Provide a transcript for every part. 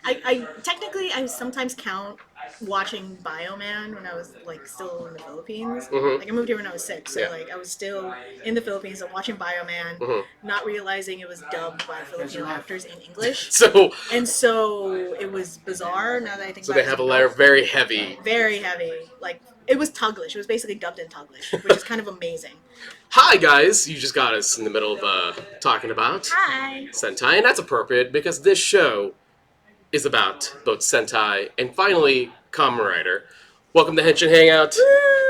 I technically I sometimes count watching Bioman when I was like still in the Philippines. Like I moved here when I was 6, so Yeah. like I was still in the Philippines and watching Bioman, not realizing it was dubbed by Filipino actors in English. So And so it was bizarre now that I think so about they it. have a layer very heavy. Very heavy. Like it was Tuglish. It was basically dubbed in Tuglish, which is kind of amazing. Hi guys, you just got us in the middle of talking about Hi. Sentai, and that's appropriate because this show is about both Sentai and finally Kamen Rider. Welcome to Henshin Hangout.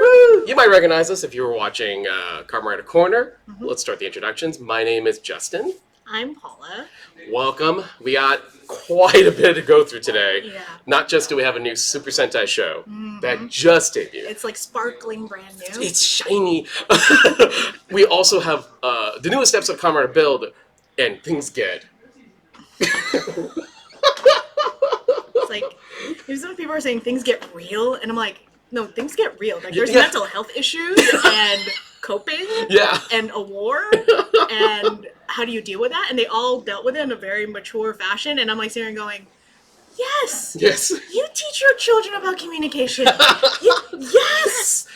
Woo! You might recognize us if you were watching Kamen Rider Corner. Let's start the introductions. My name is Justin. I'm Paula. Welcome. We got quite a bit to go through today. Yeah. Not just do we have a new Super Sentai show that just debuted. It's like sparkling brand new. It's shiny. We also have the newest episode of Kamen Rider Build, and things get. It's like, some people are saying things get real, and I'm like, no, things get real. Like, there's mental health issues and coping and a war, and how do you deal with that? And they all dealt with it in a very mature fashion, and I'm like sitting there going, yes, you teach your children about communication. Yes!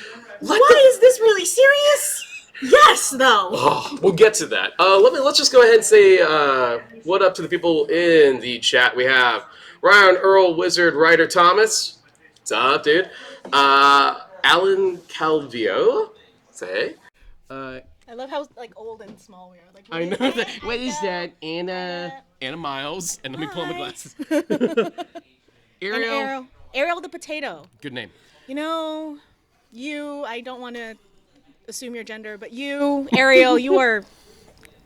Why is this really serious? Yes, though. Oh, we'll get to that. Let's just go ahead and say what up to the people in the chat. We have Ryan Earl Wizard Ryder Thomas. What's up, dude? Alan Calvio. Say. I love how like old and small we are. Like I know that. What is that? Anna Miles. And let me pull on my glasses. Ariel. Ariel the potato. Good name. You know, I don't want to assume your gender, but you, Ariel, you are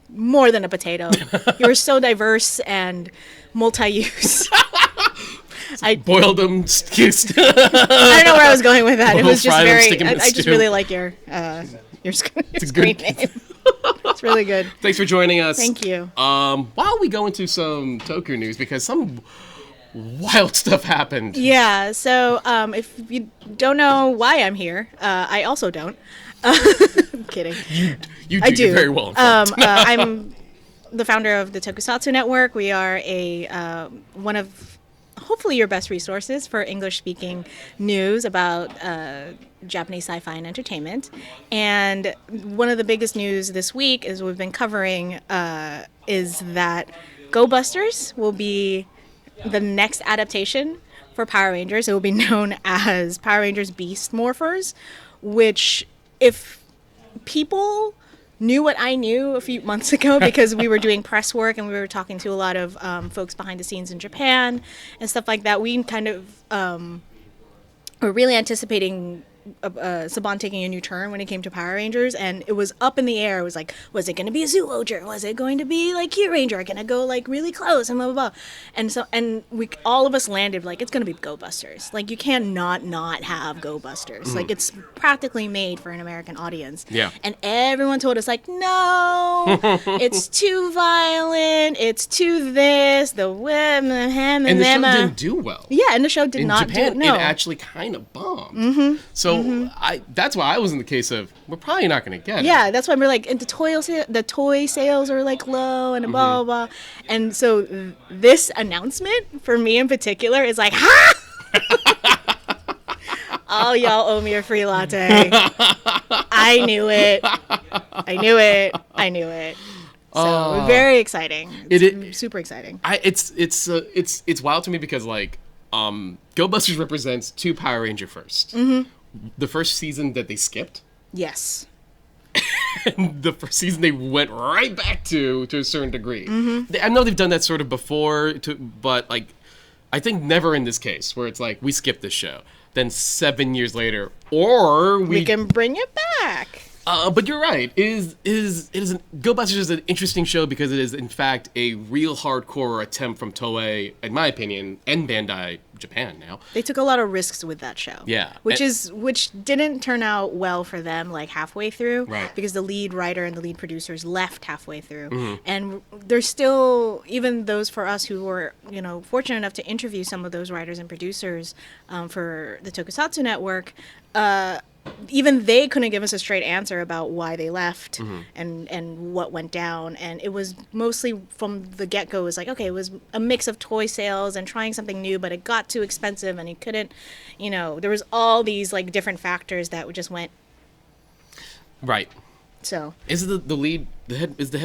more than a potato. You are so diverse and multi-use. I boiled them, excused. I don't know where I was going with that. It was just very. I just stew. really like your screen name. It's really good. Thanks for joining us. Thank you. While we go into some Toku news, because some wild stuff happened. Yeah. So if you don't know why I'm here, I also don't. I'm kidding. You do. I do. You're very well informed. I'm the founder of the Tokusatsu Network. We are one of hopefully your best resources for English-speaking news about Japanese sci-fi and entertainment. And one of the biggest news this week is we've been covering is that Go Busters will be the next adaptation for Power Rangers. It will be known as Power Rangers Beast Morphers, which if people knew what I knew a few months ago, because we were doing press work and we were talking to a lot of folks behind the scenes in Japan and stuff like that, we kind of were really anticipating Saban taking a new turn when it came to Power Rangers, and it was up in the air. It was like, was it going to be a Zoologer? Was it going to be like Key Ranger? Going to go like really close and blah blah blah. And we all of us landed like it's going to be Go Busters. Like you can't not have Go Busters. Like it's practically made for an American audience. Yeah. And everyone told us like, no, it's too violent. It's too this. The women and the show didn't do well. Yeah, and the show did not Japan, do. No, it actually kind of bombed. So that's why I was in the case of we're probably not going to get it. Yeah, that's why we're like, and the toy sales are like low and blah, blah, blah. And so this announcement for me in particular is like, ha! All y'all owe me a free latte. I knew it. So very exciting. It's super exciting. It's wild to me because like Go Busters represents two Power Ranger first. The first season that they skipped. Yes. And the first season they went right back to a certain degree. I know they've done that sort of before, but like I think never in this case where it's like we skipped this show. Then 7 years later, or we can bring it back. But you're right. Go Busters is an interesting show because it is in fact a real hardcore attempt from Toei, in my opinion, and Bandai Japan now. They took a lot of risks with that show. Yeah. Which didn't turn out well for them like halfway through. Right. Because the lead writer and the lead producers left halfway through. And there's still, even those for us who were, fortunate enough to interview some of those writers and producers for the Tokusatsu Network, even they couldn't give us a straight answer about why they left and what went down. And it was mostly from the get-go, it was like, okay, it was a mix of toy sales and trying something new, but it got too expensive and he couldn't, there was all these like different factors that just went. Right. So is the lead was the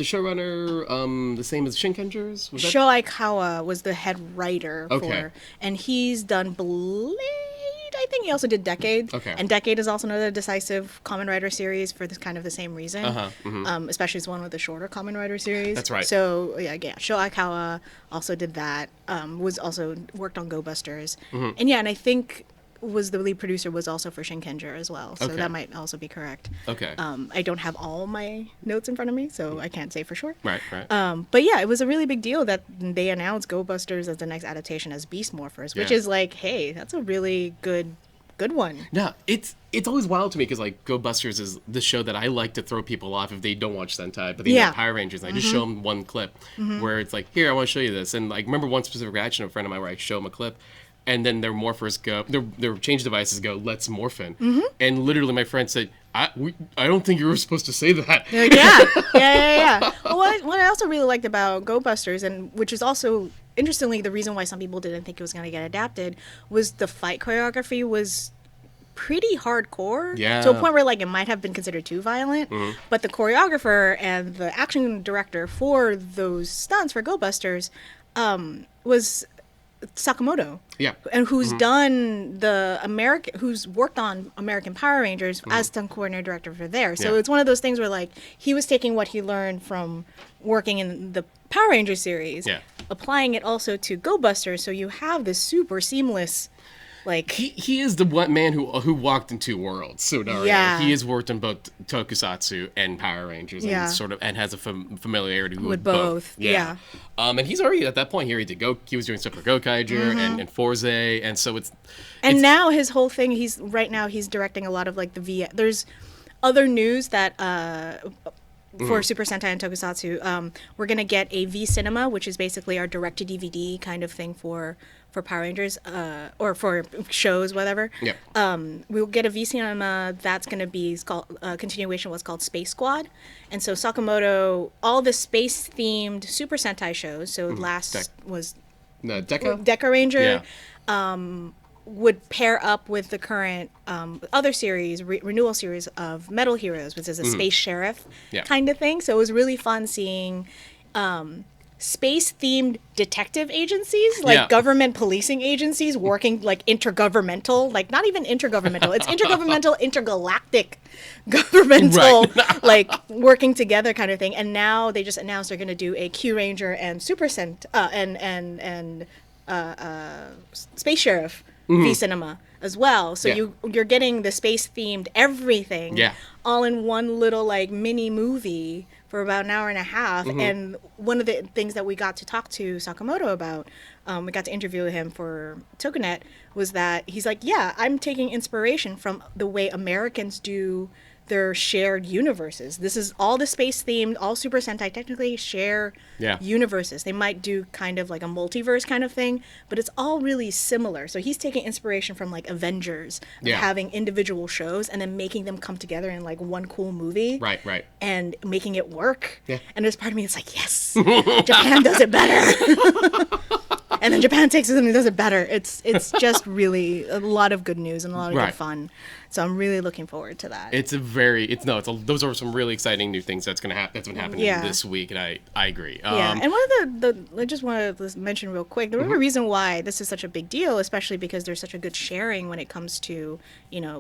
showrunner the same as Shinkenger's? Sho Aikawa was the head writer for, and he's done Blade. I think he also did Decade. Okay. And Decade is also another decisive Kamen Rider series for this kind of the same reason. Especially it's one of the shorter Kamen Rider series. That's right. So yeah, Sho Aikawa also did that. Was also worked on Go Busters. And I think was the lead producer was also for Shinkenger as well. So that might also be correct. Okay. I don't have all my notes in front of me, so I can't say for sure. Right. But yeah, it was a really big deal that they announced Go Busters as the next adaptation as Beast Morphers, which is like, hey, that's a really good one. Yeah, it's always wild to me because like Go Busters is the show that I like to throw people off if they don't watch Sentai, but they know Power Rangers. And I just show them one clip where it's like, here, I want to show you this. And like, remember one specific reaction of a friend of mine where I show them a clip. And then their morphers go, their change devices go, let's morphin. And literally my friend said, I don't think you were supposed to say that. Yeah. Well, what I also really liked about Go Busters, and which is also, interestingly, the reason why some people didn't think it was going to get adapted, was the fight choreography was pretty hardcore. Yeah. To a point where like it might have been considered too violent. But the choreographer and the action director for those stunts for Go Busters was Sakamoto. Yeah. And who's done who's worked on American Power Rangers as stunt coordinator director for there. So it's one of those things where like he was taking what he learned from working in the Power Ranger series, applying it also to Go Busters. So you have this super seamless, like he is the one man who walked in two worlds. So he has worked in both Tokusatsu and Power Rangers, and has a familiarity with both. Yeah. And he's already at that point here. He was doing stuff for Gokaiger and Forze, and so it's now his whole thing. He's directing a lot of like there's other news that for Super Sentai and Tokusatsu, we're gonna get a V Cinema, which is basically our direct-to-DVD kind of thing for Power Rangers, or for shows, whatever. Yeah. We'll get a V Cinema that's going to be called continuation of what's called Space Squad. And so Sakamoto, all the space-themed Super Sentai shows, so last was Deca Ranger, would pair up with the current other series, renewal series of Metal Heroes, which is a space sheriff kind of thing. So it was really fun seeing space-themed detective agencies, like government policing agencies, working like intergovernmental, like not even intergovernmental, it's intergovernmental, intergalactic governmental, like working together kind of thing. And now they just announced they're going to do a Q Ranger and Super and Space Sheriff V Cinema as well. So you're getting the space-themed everything all in one little like mini movie for about an hour and a half. And one of the things that we got to talk to Sakamoto about, we got to interview him for Tokunet, was that he's like, I'm taking inspiration from the way Americans do their shared universes. This is all the space themed, all Super Sentai technically share universes. They might do kind of like a multiverse kind of thing, but it's all really similar. So he's taking inspiration from like Avengers, having individual shows and then making them come together in like one cool movie. Right. And making it work. Yeah. And there's part of me that's like, yes, Japan does it better. And then Japan takes it and does it better. It's just really a lot of good news and a lot of good fun. So I'm really looking forward to that. Those are some really exciting new things that's been happening this week, and I agree. And one of the I just want to mention real quick, the real reason why this is such a big deal, especially because there's such a good sharing when it comes to,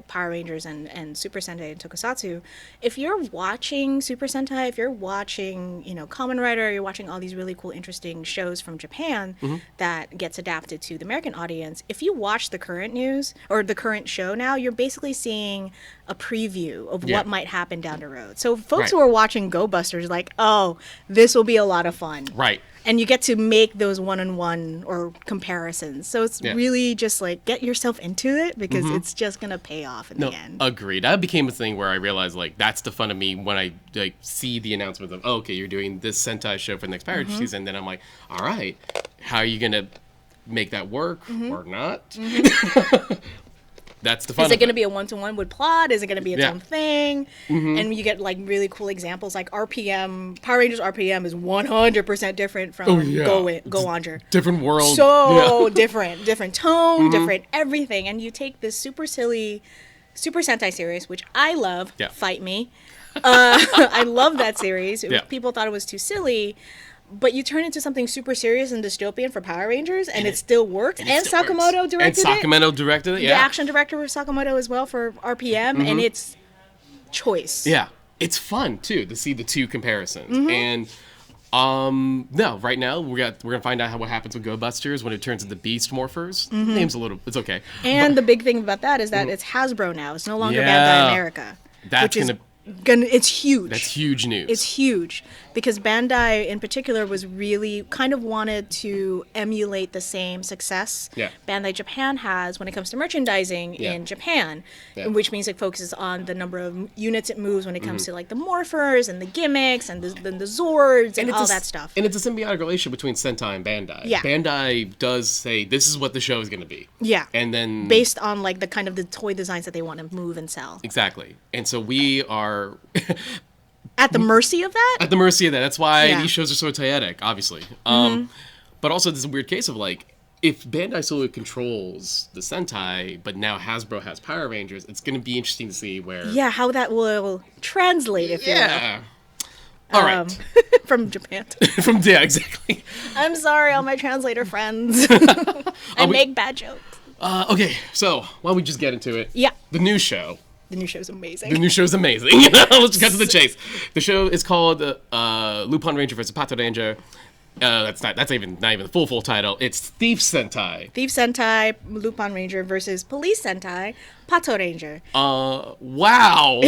Power Rangers and Super Sentai and Tokusatsu. If you're watching Super Sentai, if you're watching, Kamen Rider, you're watching all these really cool, interesting shows from Japan that gets adapted to the American audience, if you watch the current news or the current show now, you're basically seeing a preview of what might happen down the road. So folks who are watching Go Busters like, oh, this will be a lot of fun. Right. And you get to make those one-on-one or comparisons. So it's really just like get yourself into it because it's just going to pay off in the end. Agreed. That became a thing where I realized like that's the fun of me when I like see the announcement of, okay, you're doing this Sentai show for the next Power Rangers season. Then I'm like, all right, how are you going to make that work or not? That's the fun. Is it going to be a one-to-one with plot? Is it going to be its Yeah. own thing? And you get like really cool examples, like RPM. Power Rangers RPM is 100% different from Go-Onger. Different world. So different tone, different everything. And you take this super silly Super Sentai series, which I love. Yeah. Fight me. I love that series. Yeah. People thought it was too silly. But you turn into something super serious and dystopian for Power Rangers, and it still worked. And Sakamoto directed it. And Sakamoto directed it, yeah. The action director was Sakamoto as well for RPM, and it's choice. Yeah. It's fun, too, to see the two comparisons. And, no, right now, we're gonna find out what happens with Go Busters when it turns into Beast Morphers. Name's a little, it's okay. And the big thing about that is that it's Hasbro now. It's no longer Yeah. Bandai America. That's which is gonna... It's huge. That's huge news. It's huge because Bandai in particular was really kind of wanted to emulate the same success Bandai Japan has when it comes to merchandising in Japan, which means it focuses on the number of units it moves when it comes to like the morphers and the gimmicks and the Zords and all that stuff. And it's a symbiotic relationship between Sentai and Bandai. Yeah. Bandai does say, this is what the show is going to be. Yeah. And then... based on like the kind of the toy designs that they want to move and sell. Exactly. And so we are... at the mercy of that? At the mercy of that. That's why these shows are so toyetic, obviously. But also, there's a weird case of, like, if Bandai solely controls the Sentai, but now Hasbro has Power Rangers, it's going to be interesting to see where... yeah, how that will translate, if you will. Yeah. All right. From Japan. Yeah, exactly. I'm sorry, all my translator friends. I make bad jokes. Okay, so why don't we just get into it? Yeah. The new show. The new show's amazing. The new show's amazing. Let's get to the chase. The show is called Lupinranger vs. Patranger. That's not even the full title. It's Thieves Sentai. Thieves Sentai, Lupinranger versus Police Sentai, Patranger. Wow.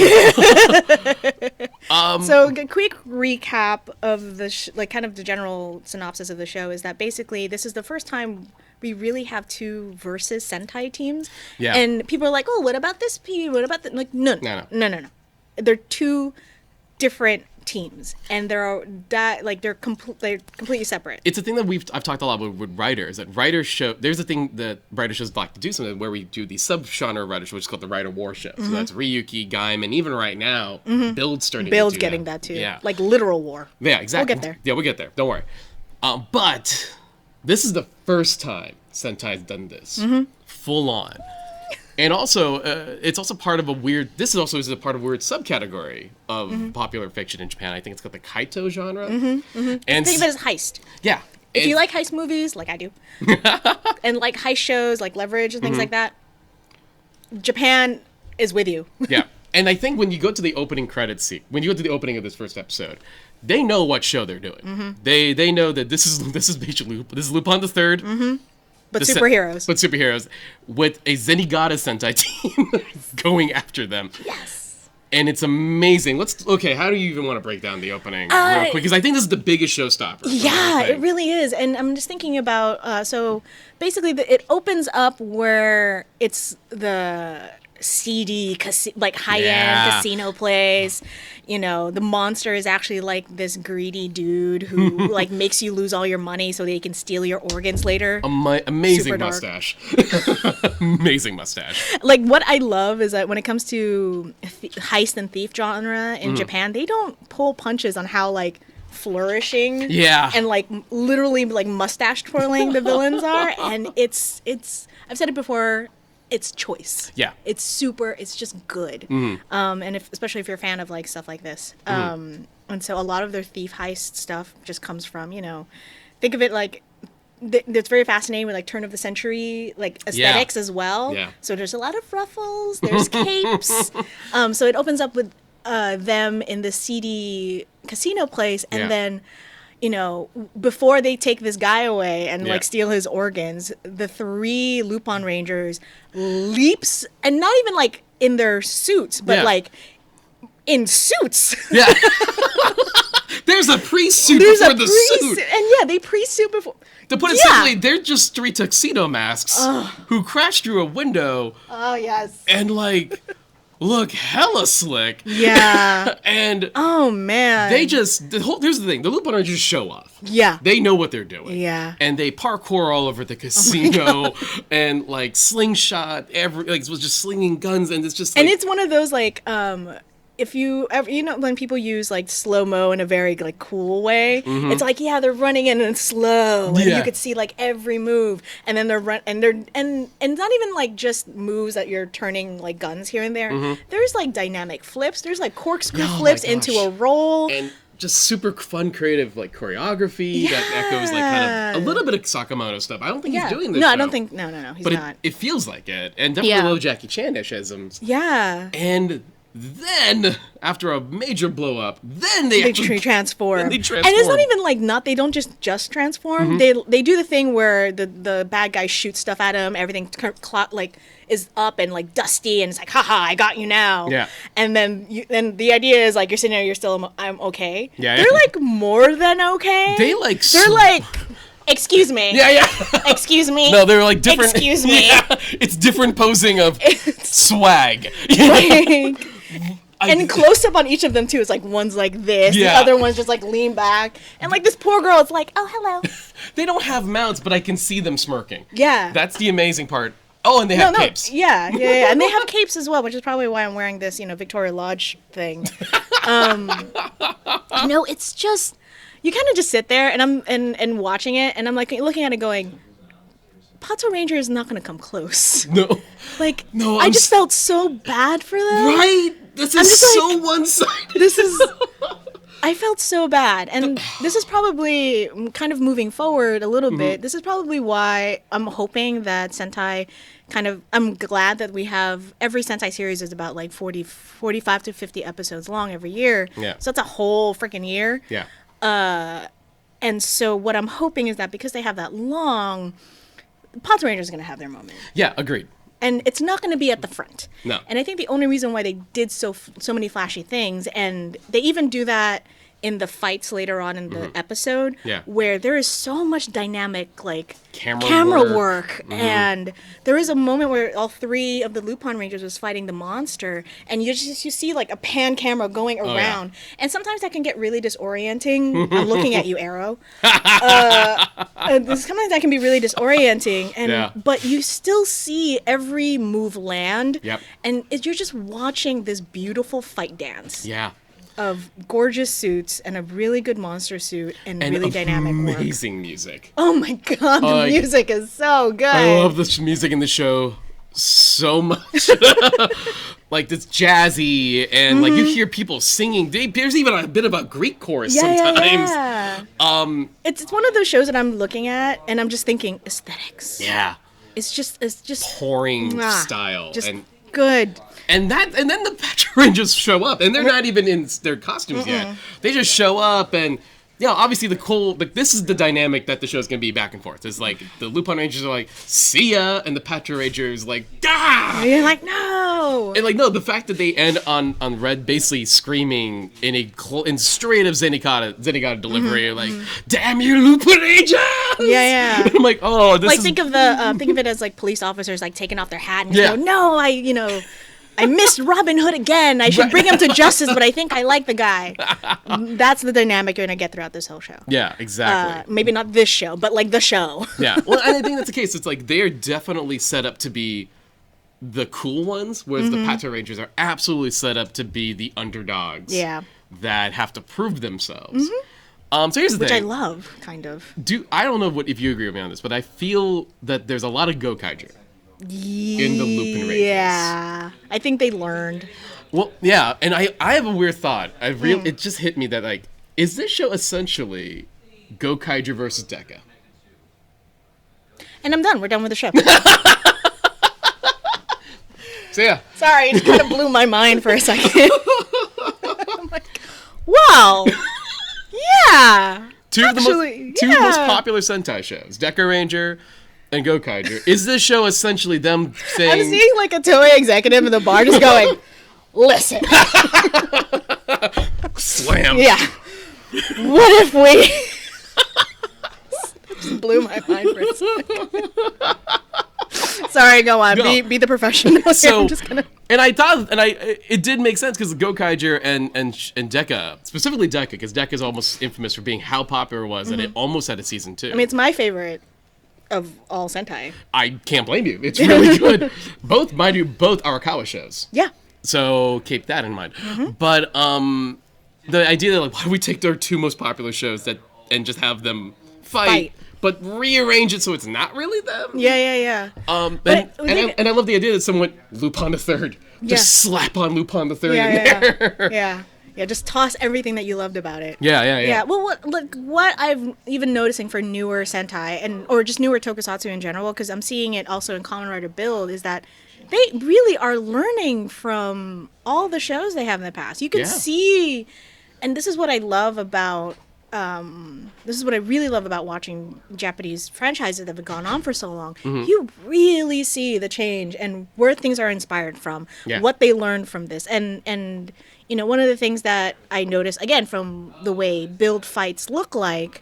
So a quick recap of the kind of the general synopsis of the show is that basically this is the first time we really have two versus Sentai teams. Yeah. And people are like, oh, what about this team? What about that? Like, no. They're two different teams, and they're completely separate. It's a thing that I've talked a lot with writers. That writers show there's a thing that writer shows like to do something where we do these sub-genre writer shows, which is called the Writer War show. So that's Ryuki, Gaim, and even right now, Build's starting. Build's to do getting that too. Yeah, like literal war. Yeah, exactly. We'll get there. Yeah, we'll get there. Don't worry. But this is the first time Sentai's done this full on. And also, it's also part of a weird... This is also a part of a weird subcategory of popular fiction in Japan. I think it's called the Kaito genre. And think of it as heist. Yeah. If you like heist movies, like I do, and like heist shows, like Leverage and things like that, Japan is with you. Yeah. And I think when you go to the opening credits scene, when you go to the opening of this first episode, they know what show they're doing. They know that this is basically... This is Lupin the Third. But superheroes. With a Zenigata Sentai team going after them. Yes. And it's amazing. How do you even want to break down the opening real quick? Because I think this is the biggest showstopper. Yeah, it really is. And I'm just thinking about, so basically it opens up where it's the seedy, high-end casino place. You know, the monster is actually like this greedy dude who like makes you lose all your money so they can steal your organs later. Amazing mustache. Amazing mustache. Like what I love is that when it comes to heist and thief genre in Japan, they don't pull punches on how like flourishing and like literally like mustache twirling the villains are. And it's I've said it before, it's choice. Yeah. It's just good. And especially if you're a fan of like stuff like this. And so a lot of their thief heist stuff just comes from, think of it like, it's very fascinating with like turn of the century, like aesthetics as well. Yeah. So there's a lot of ruffles, there's capes. So it opens up with them in the seedy casino place and then, before they take this guy away and like steal his organs, the three Lupin Rangers leaps, and not even like in their suits, but like in suits. Yeah. There's a pre-suit before the suit. And they pre-suit before. To put it simply, they're just three tuxedo masks who crash through a window. Oh, yes. And like look hella slick. Yeah. And oh man, they just here's the thing: the LuPatoranger just show off. Yeah. They know what they're doing. Yeah. And they parkour all over the casino and like slingshot was just slinging guns, and it's just like, and it's one of those like if you ever, when people use like slow mo in a very like cool way, it's like they're running in and slow, and you could see like every move, and then they're and it's not even like just moves that you're turning like guns here and there. There's like dynamic flips. There's like corkscrew flips into a roll. And just super fun, creative like choreography that echoes like kind of a little bit of Sakamoto stuff. I don't think he's doing this. No, show, I don't think. No, he's but not. It feels like it, and definitely low Jackie Chan-isms. Yeah. And then, after a major blow up, then they actually transform. And it's not even like they don't just transform. They do the thing where the bad guy shoots stuff at him, everything like is up and like dusty, and it's like, haha, I got you now. Yeah. And then the idea is like you're sitting there, you're still, I'm okay. Yeah. They're like more than okay. They're like excuse me. Yeah. Excuse me. No, they're like different. Excuse me. Yeah, it's different posing of swag. Like, and close up on each of them too. It's like one's like this, the other one's just like lean back, and like this poor girl is like, oh hello. They don't have mounts, but I can see them smirking. Yeah, that's the amazing part. Oh, and they have capes. Yeah, and they have capes as well, which is probably why I'm wearing this, Victoria Lodge thing. It's just you kind of just sit there and I'm watching it, and I'm like looking at it going, Patranger is not going to come close. No. Like, no, I just felt so bad for them. Right? This is so one-sided. I felt so bad. And this is probably, kind of moving forward a little bit, this is probably why I'm hoping that Sentai I'm glad that we have, every Sentai series is about like 45 to 50 episodes long every year. Yeah. So that's a whole freaking year. Yeah. And so what I'm hoping is that because they have that long, Patranger is going to have their moment. Yeah, agreed. And it's not going to be at the front. No. And I think the only reason why they did so many flashy things, and they even do that in the fights later on in the episode, where there is so much dynamic, like, camera work. And there is a moment where all three of the Lupin Rangers was fighting the monster, and you see, like, a pan camera going around. And sometimes that can get really disorienting. I'm looking at you, Arrow. Sometimes that can be really disorienting. But you still see every move land. Yep. And you're just watching this beautiful fight dance. Yeah. Of gorgeous suits and a really good monster suit and really dynamic work. Amazing music. Oh my god, the music is so good. I love the music in the show so much. Like, it's jazzy, and like you hear people singing. There's even a bit of a Greek chorus sometimes. Yeah. It's one of those shows that I'm looking at and I'm just thinking aesthetics. Yeah. It's just pouring style just and good. And then the Patrangers show up, and they're not even in their costumes yet. They just show up, and obviously this is the dynamic that the show's gonna be back and forth. It's like the Lupin Rangers are like, see ya, and the Patrangers like, ah! And you're like, no! And like, no, the fact that they end on Red basically screaming in straight up Zenigata delivery, like, damn you, Lupin Rangers! Yeah. I'm like, oh, this is... think of it as like police officers like taking off their hat and go, no, I missed Robin Hood again. I should bring him to justice, but I think I like the guy. That's the dynamic you're going to get throughout this whole show. Yeah, exactly. Maybe not this show, but like the show. Yeah. Well, and I think that's the case. It's like they're definitely set up to be the cool ones, whereas the Patrangers are absolutely set up to be the underdogs. Yeah. That have to prove themselves. So here's the thing. Which I love, kind of. I don't know if you agree with me on this, but I feel that there's a lot of Go-Kaiju. In the Lupin Rangers. Yeah. I think they learned. Well, yeah, and I have a weird thought. It just hit me that, like, is this show essentially Go-Kaiju versus Deca? And I'm done. We're done with the show. So, yeah. Sorry, it kind of blew my mind for a second. I'm like, wow. Yeah. Two of the most popular Sentai shows, Deca Ranger and Go-Kaiju. Is this show essentially them saying... I'm seeing like a Toei executive in the bar just going, listen. Slam. Yeah. What if we... just blew my mind for a second. Sorry, go on. Be the professional. So, I'm just gonna... And I thought, it did make sense because Gokaiger and Deka, specifically Deka, because Deka is almost infamous for being how popular it was that it almost had a season 2. I mean, it's my favorite of all Sentai. I can't blame you. It's really good. Both Arakawa shows. Yeah. So keep that in mind. But the idea that like, why don't we take their 2 most popular shows and just have them fight. But rearrange it so it's not really them. Yeah. And I love the idea that someone Lupin the Third just slap on Lupin the Third in there. Yeah, just toss everything that you loved about it. Yeah. Well, what I've even noticing for newer Sentai or just newer Tokusatsu in general, because I'm seeing it also in Kamen Rider Build, is that they really are learning from all the shows they have in the past. You can see, and this is what I love about. This is what I really love about watching Japanese franchises that have gone on for so long. You really see the change and where things are inspired from, what they learned from this. And you know, one of the things that I noticed, again, from the way Build fights look like,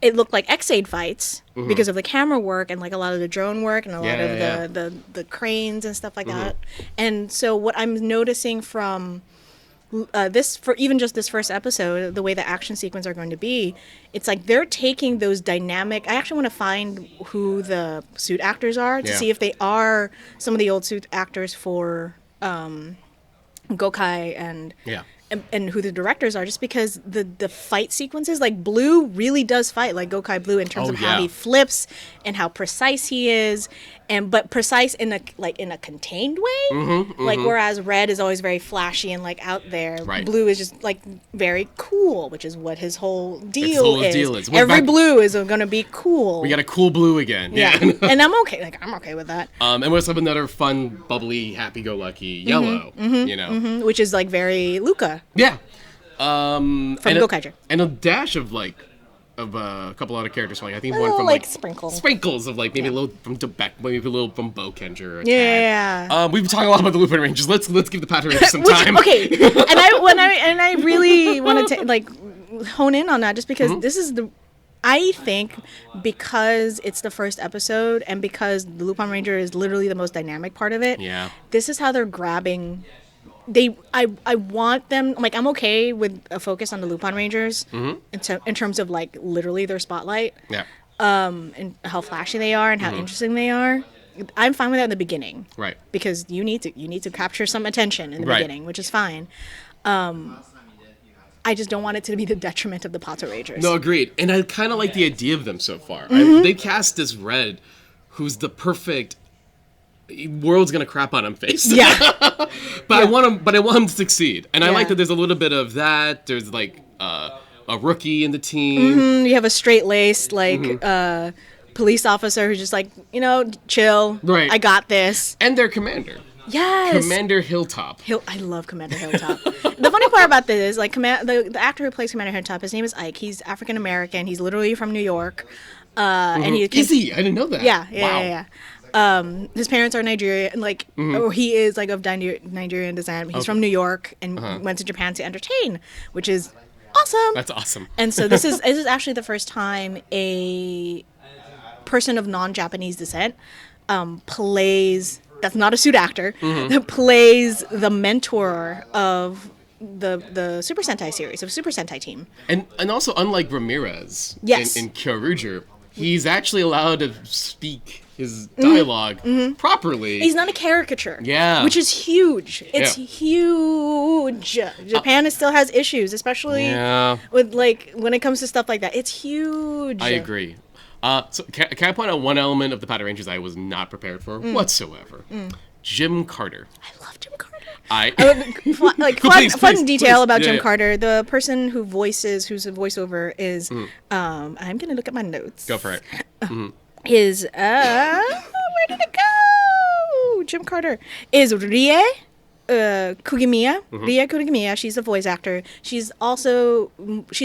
it looked like X-Aid fights because of the camera work and like a lot of the drone work and a lot of the cranes and stuff like that. And so what I'm noticing from this, for even just this first episode, the way the action sequence are going to be, it's like they're taking those dynamic. I actually want to find who the suit actors are to see if they are some of the old suit actors for Gokai and who the directors are, just because the fight sequences, like Blue really does fight like Gokai Blue in terms of how he flips and how precise he is, but precise in a contained way. Like whereas Red is always very flashy and like out there, Blue is just like very cool, which is what his whole deal is. Every Blue is going to be cool. We got a cool Blue again. Yeah. And I'm okay with that. And we also have another fun, bubbly, happy-go-lucky Yellow, you know, which is like very Luca. Yeah. From Gokaiger. And a dash of like a couple other characters. Like I think one little, from like sprinkles of like maybe a little from Beck, maybe a little from Bokenger. Yeah. We've been talking a lot about the Lupinrangers. Let's give the Patranger some time. Okay. and I really want to like hone in on that, just because this is I think because it's the first episode and because the Lupinranger is literally the most dynamic part of it. Yeah. This is how they're grabbing. I want them, like, I'm okay with a focus on the Lupinrangers in terms of like literally their spotlight. Yeah. And how flashy they are and how interesting they are. I'm fine with that in the beginning. Right. Because you need to capture some attention in the beginning, which is fine. I just don't want it to be the detriment of the Patrangers. No, agreed. And I kind of like the idea of them so far. They cast this Red, who's the perfect world's gonna crap on him face. Yeah. I want him to succeed. And I like that there's a little bit of that. There's like a rookie in the team. You have a straight-laced police officer who's just like, chill. Right. I got this. And their commander. Yes. Commander Hilltop. I love Commander Hilltop. The funny part about this is, like, the actor who plays Commander Hilltop, his name is Ike. He's African American. He's literally from New York. And Is he? I didn't know that. Yeah. His parents are Nigerian, or he is like of Nigerian descent. He's from New York and went to Japan to entertain, which is awesome. That's awesome. And so this is actually the first time a person of non-Japanese descent plays. That's not a suit actor. That plays the mentor of the Super Sentai series, of Super Sentai team. And also, unlike Ramirez in Kyoruger, he's actually allowed to speak his dialogue properly. He's not a caricature. Yeah. Which is huge. It's huge. Japan still has issues, especially with, like, when it comes to stuff like that. It's huge. I agree. So can I point out one element of the Patrangers I was not prepared for whatsoever? Jim Carter. I love Jim Carter. Fun detail about Jim Carter. The person who's a voiceover is, I'm going to look at my notes. Go for it. Is, where did it go? Jim Carter. Is Rie Kugimiya. Rie Kugimiya. She's a voice actor. She's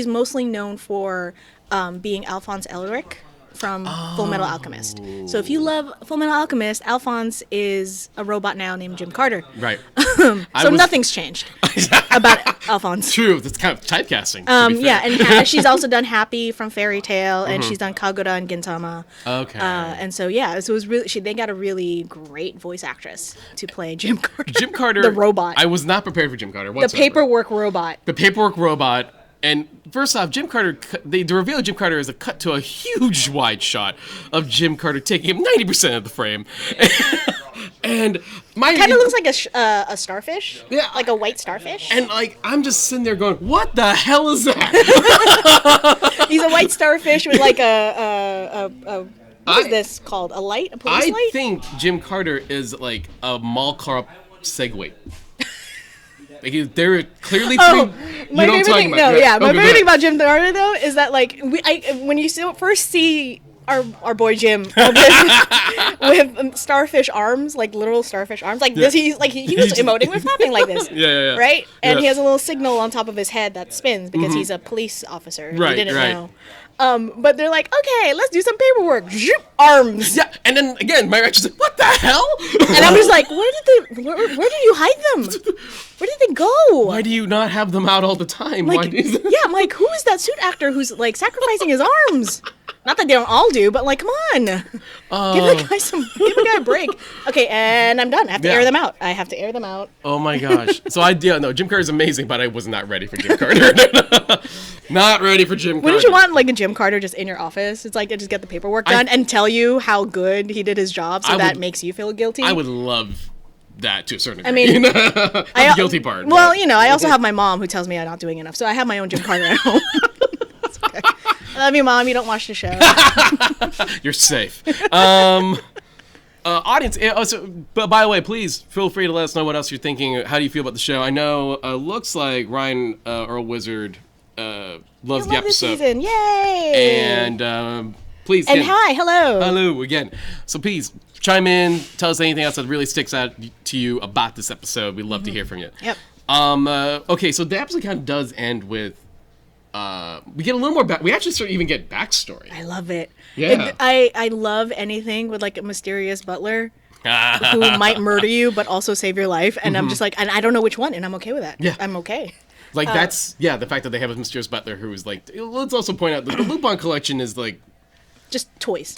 mostly known for being Alphonse Elric from Full Metal Alchemist. So if you love Full Metal Alchemist, Alphonse is a robot now named Jim Carter. Right. Nothing's changed about Alphonse. True. That's kind of typecasting. Yeah, and she's also done Happy from Fairy Tail, and she's done Kagura and Gintama. Okay. And so yeah, so it was really they got a really great voice actress to play Jim Carter. Jim Carter, the robot. I was not prepared for Jim Carter whatsoever. The paperwork robot. The paperwork robot. And first off, Jim Carter, the reveal of Jim Carter is a cut to a huge wide shot of Jim Carter taking up 90% of the frame. And my kind of looks like a starfish. Yeah. Like a white starfish. And like, I'm just sitting there going, what the hell is that? He's a white starfish with like what is this called? A light? A police light? I think Jim Carter is like a mall car Segway. Like, they're clearly three. My favorite thing, my favorite thing about Jim Carter though is that like when you first see our boy Jim with starfish arms, like literal starfish arms, like this, he was emoting with nothing like this, right? And he has a little signal on top of his head that spins because he's a police officer. Right, he didn't know. But they're like, okay, let's do some paperwork. Zoop, arms. Yeah, and then again, my reaction's like, what the hell? And I'm just like, where did you hide them? Where did they go? Why do you not have them out all the time? Like, I'm like, who is that suit actor who's like sacrificing his arms? Not that they don't all do, but like, come on, give the guy a break. Okay, and I'm done. I have to air them out. Oh my gosh. So Jim Carter's amazing, but I was not ready for Jim Carter. Not ready for Jim Carter. Wouldn't you want like a Jim Carter just in your office? It's like to just get the paperwork done and tell you how good he did his job, so that makes you feel guilty. I would love that to a certain degree. I mean, the guilty part. Well, I also have my mom who tells me I'm not doing enough, so I have my own Jim Carter at home. It's okay. I love you, Mom. You don't watch the show. You're safe. Audience, but by the way, please feel free to let us know what else you're thinking. How do you feel about the show? I know looks like Ryan Earl Wizard loves the episode. This season. Yay! And please. And hi, hello. Hello again. So please chime in. Tell us anything else that really sticks out to you about this episode. We'd love to hear from you. Yep. Okay, so the episode kind of does end with. We get a little more we actually even get backstory. I love it. Yeah. I love anything with like a mysterious butler who might murder you but also save your life, and I'm just like, and I don't know which one, and I'm okay with that. Yeah. I'm okay. Like that's the fact that they have a mysterious butler who is like, let's also point out that the Lupin collection is like just toys.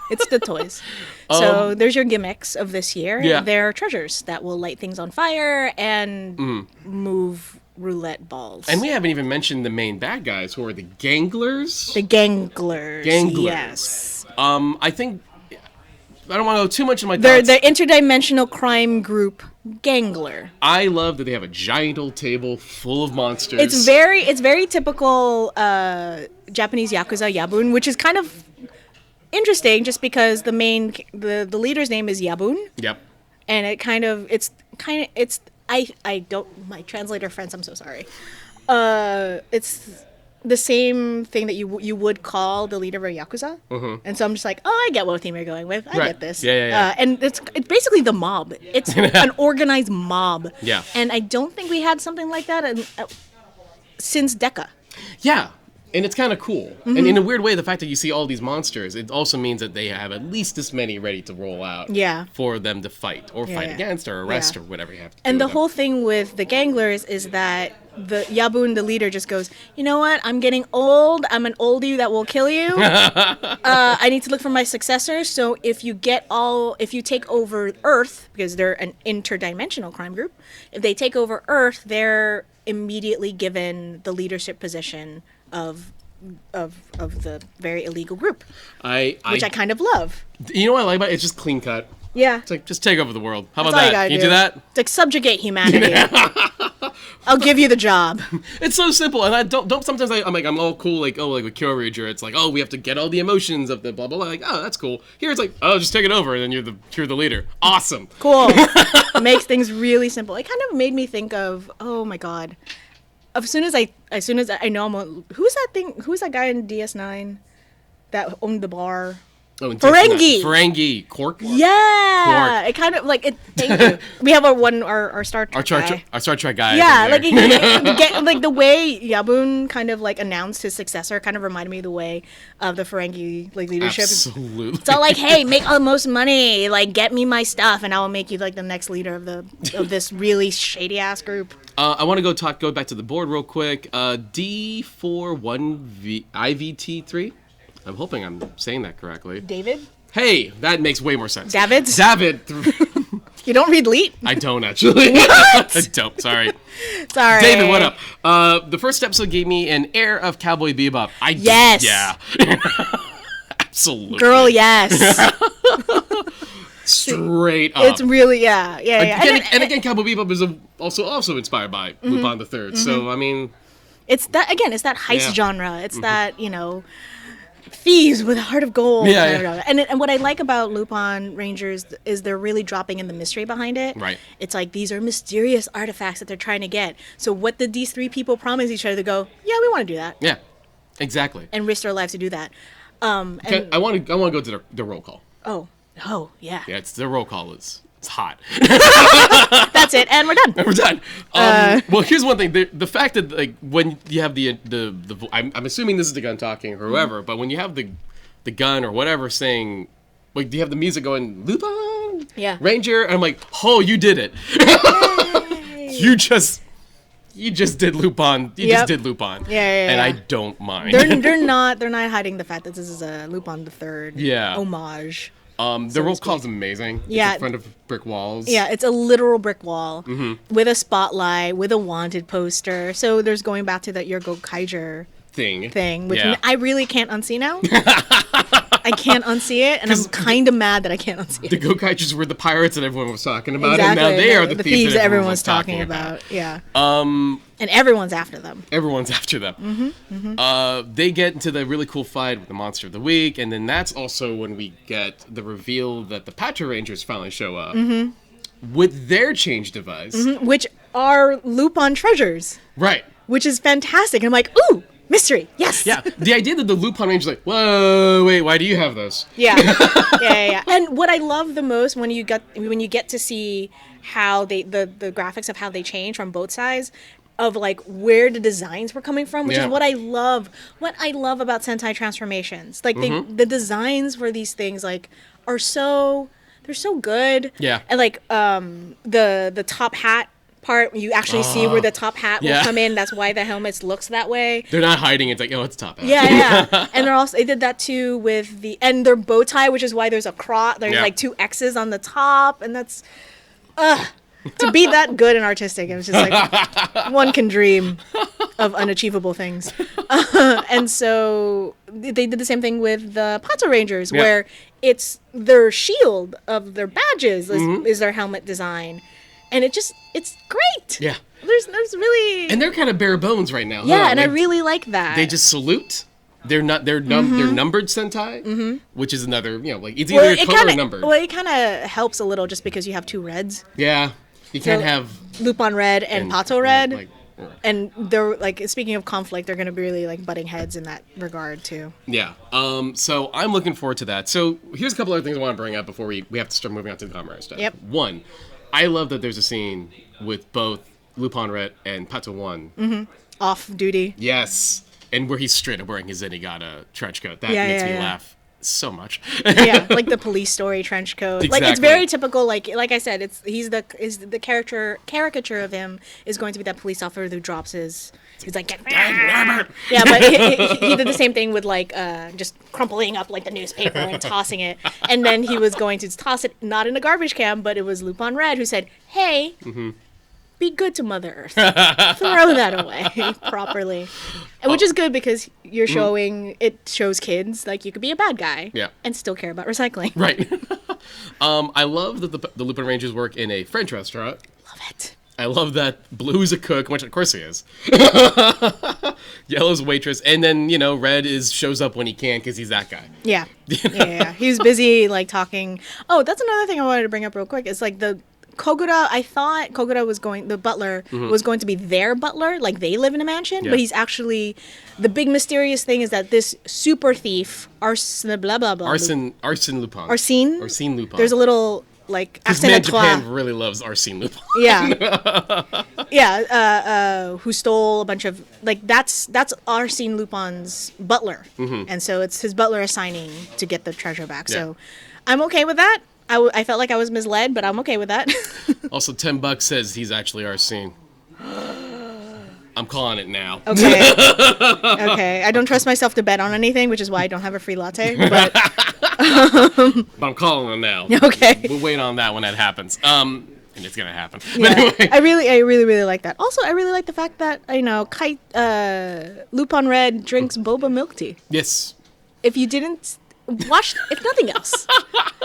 It's the toys. So there's your gimmicks of this year. Yeah. They're treasures that will light things on fire and move roulette balls. And we haven't even mentioned the main bad guys, who are the Ganglers. The Ganglers. Ganglers. Yes. I think I don't want to go too much in my They're thoughts. the interdimensional crime group Gangler. I love that they have a giant old table full of monsters. It's very typical Japanese Yakuza Yabun, which is kind of interesting just because the leader's name is Yabun. Yep. And my translator friends, I'm so sorry. It's the same thing that you would call the leader of a Yakuza. Mm-hmm. And so I'm just like, I get what theme you're going with. I get this. Yeah. And it's basically the mob. It's an organized mob. Yeah. And I don't think we had something like that since Deca. Yeah. And it's kind of cool. Mm-hmm. And in a weird way, the fact that you see all these monsters, it also means that they have at least this many ready to roll out for them to fight or fight against or arrest or whatever you have to do. And the whole thing with the Ganglers is that the Yabun, the leader, just goes, you know what? I'm getting old. I'm an oldie that will kill you. I need to look for my successor. So if you take over Earth, because they're an interdimensional crime group, if they take over Earth, they're immediately given the leadership position of the very illegal group, which I kind of love. You know what I like about it? It's just clean cut. Yeah. It's like, just take over the world. How That's about all that? You do that? It's like, subjugate humanity. I'll give you the job. It's so simple, and I don't sometimes I'm all cool, like with Kyoranger, it's like, we have to get all the emotions of the blah blah blah, like, that's cool. Here it's like, just take it over, and then you're the leader. Awesome. Cool. Makes things really simple. It kind of made me think of, oh my god. As soon as I know who's that guy in DS9 that owned the bar? Oh, and Ferengi. Ferengi. Cork? Yeah. Cork. It kind of like it. Thank you. We have our Star Trek guy. Our Star Trek guy. Yeah, like like the way Yabun kind of like announced his successor kind of reminded me of the way of the Ferengi like leadership. Absolutely. So like, hey, make all the most money, like get me my stuff, and I will make you like the next leader of this really shady ass group. I want to go back to the board real quick. D41IVT3. I'm hoping I'm saying that correctly. David? Hey, that makes way more sense. David? You don't read Leet? I don't actually. What? I don't. Sorry. Sorry. David, what up? The first episode gave me an air of Cowboy Bebop. Yes. Yeah. Absolutely. Girl, yes. Straight up. It's really, yeah. And again, Cowboy Bebop is also inspired by Lupin the Third. So, I mean... It's that heist genre. It's that, thieves with a heart of gold. Yeah. And what I like about Lupin Rangers is they're really dropping in the mystery behind it. Right. It's like these are mysterious artifacts that they're trying to get. So what did these three people promise each other to go, yeah, we want to do that. Yeah, exactly. And risk their lives to do that. And I want to go to the roll call. Oh, yeah. Yeah, the roll call is hot. That's it, and we're done. We're done. Well, here's one thing: the fact that like when you have the I'm assuming this is the gun talking or whoever, but when you have the gun or whatever saying, like, do you have the music going Lupin? Yeah. Ranger. And I'm like, oh, you did it. You just did Lupin. You just did Lupin. Yeah. And I don't mind. They're not hiding the fact that this is a Lupin the Third homage. The roll call is amazing. Yeah. It's in front of brick walls. Yeah, it's a literal brick wall with a spotlight, with a wanted poster. So there's going back to that Yurgo Kaiger thing, which I really can't unsee now. I can't unsee it, and I'm kind of mad that I can't unsee it. The Gokaijus were the pirates that everyone was talking about, exactly. and now they are the thieves that everyone was talking about. Yeah. And everyone's after them. Everyone's after them. They get into the really cool fight with the Monster of the Week, and then that's also when we get the reveal that the Patrangers finally show up with their change device. Which are Lupin treasures. Right. Which is fantastic. And I'm like, ooh! Mystery, yes. Yeah, the idea that the Lupin Ranger's like, whoa, wait, why do you have those? Yeah. And what I love the most when you get to see how the graphics of how they change from both sides, of like where the designs were coming from, which is what I love. What I love about Sentai transformations, like the designs for these things like are they're so good. Yeah. And like the top hat part, you actually see where the top hat will come in. That's why the helmets looks that way. They're not hiding. It's like, oh, it's top hat. Yeah. And they did that too with their bow tie, which is why there's a cross. There's like two X's on the top, and that's to be that good and artistic. It was just like one can dream of unachievable things. And so they did the same thing with the Patrangers, where it's their shield of their badges is their helmet design. And it's great. Yeah. There's really... And they're kind of bare bones right now. Yeah, and I really like that. They just salute. They're numbered Sentai, which is another, it's either color or numbered. Well, it kind of helps a little just because you have two reds. Yeah. You can't have... Lupin red and Pato red. And they're, like, speaking of conflict, they're going to be really, like, butting heads in that regard, too. Yeah. So I'm looking forward to that. So here's a couple other things I want to bring up before we have to start moving on to the Kamen Rider stuff. Yep. One, I love that there's a scene with both Lupin Red and Pato 1. Off duty. Yes. And where he's straight up wearing his Zenigata trench coat. That makes me laugh so much. Yeah, like the police story trench coat. Exactly. Like, it's very typical. Like I said, he's the caricature of him is going to be that police officer who drops his... He's like, yeah, but he did the same thing with like just crumpling up like the newspaper and tossing it. And then he was going to toss it not in a garbage can, but it was Lupin Red who said, "Hey, be good to Mother Earth. Throw that away properly." And which is good because you're showing it shows kids like you could be a bad guy and still care about recycling. Right. I love that the Lupin Rangers work in a French restaurant. Love it. I love that Blue's a cook, which of course he is. Yellow's waitress, and then Red shows up when he can because he's that guy. Yeah. Yeah. He was busy like talking. Oh, that's another thing I wanted to bring up real quick. It's like the Kogura, I thought Kogura was the butler was going to be their butler, like they live in a mansion, Yeah. but he's actually, the big mysterious thing is that this super thief, Arsene Lupin. Arsene Lupin. There's a little, like, Because accent man, à trois. Japan really loves Arsene Lupin. Yeah. Yeah, who stole a bunch of, like, that's Arsene Lupin's butler. And so it's his butler assigning to get the treasure back. So I'm okay with that. I felt like I was misled, but I'm okay with that. Also, $10 says he's actually Arsene. I'm calling it now. Okay. Okay. I don't trust myself to bet on anything, which is why I don't have a free latte. But But I'm calling it now. Okay. We'll wait on that when that happens. And it's gonna happen. yeah, But anyway. I really like that. Also, I really like the fact that Lupin Red drinks boba milk tea. Yes. If you didn't watch, if nothing else,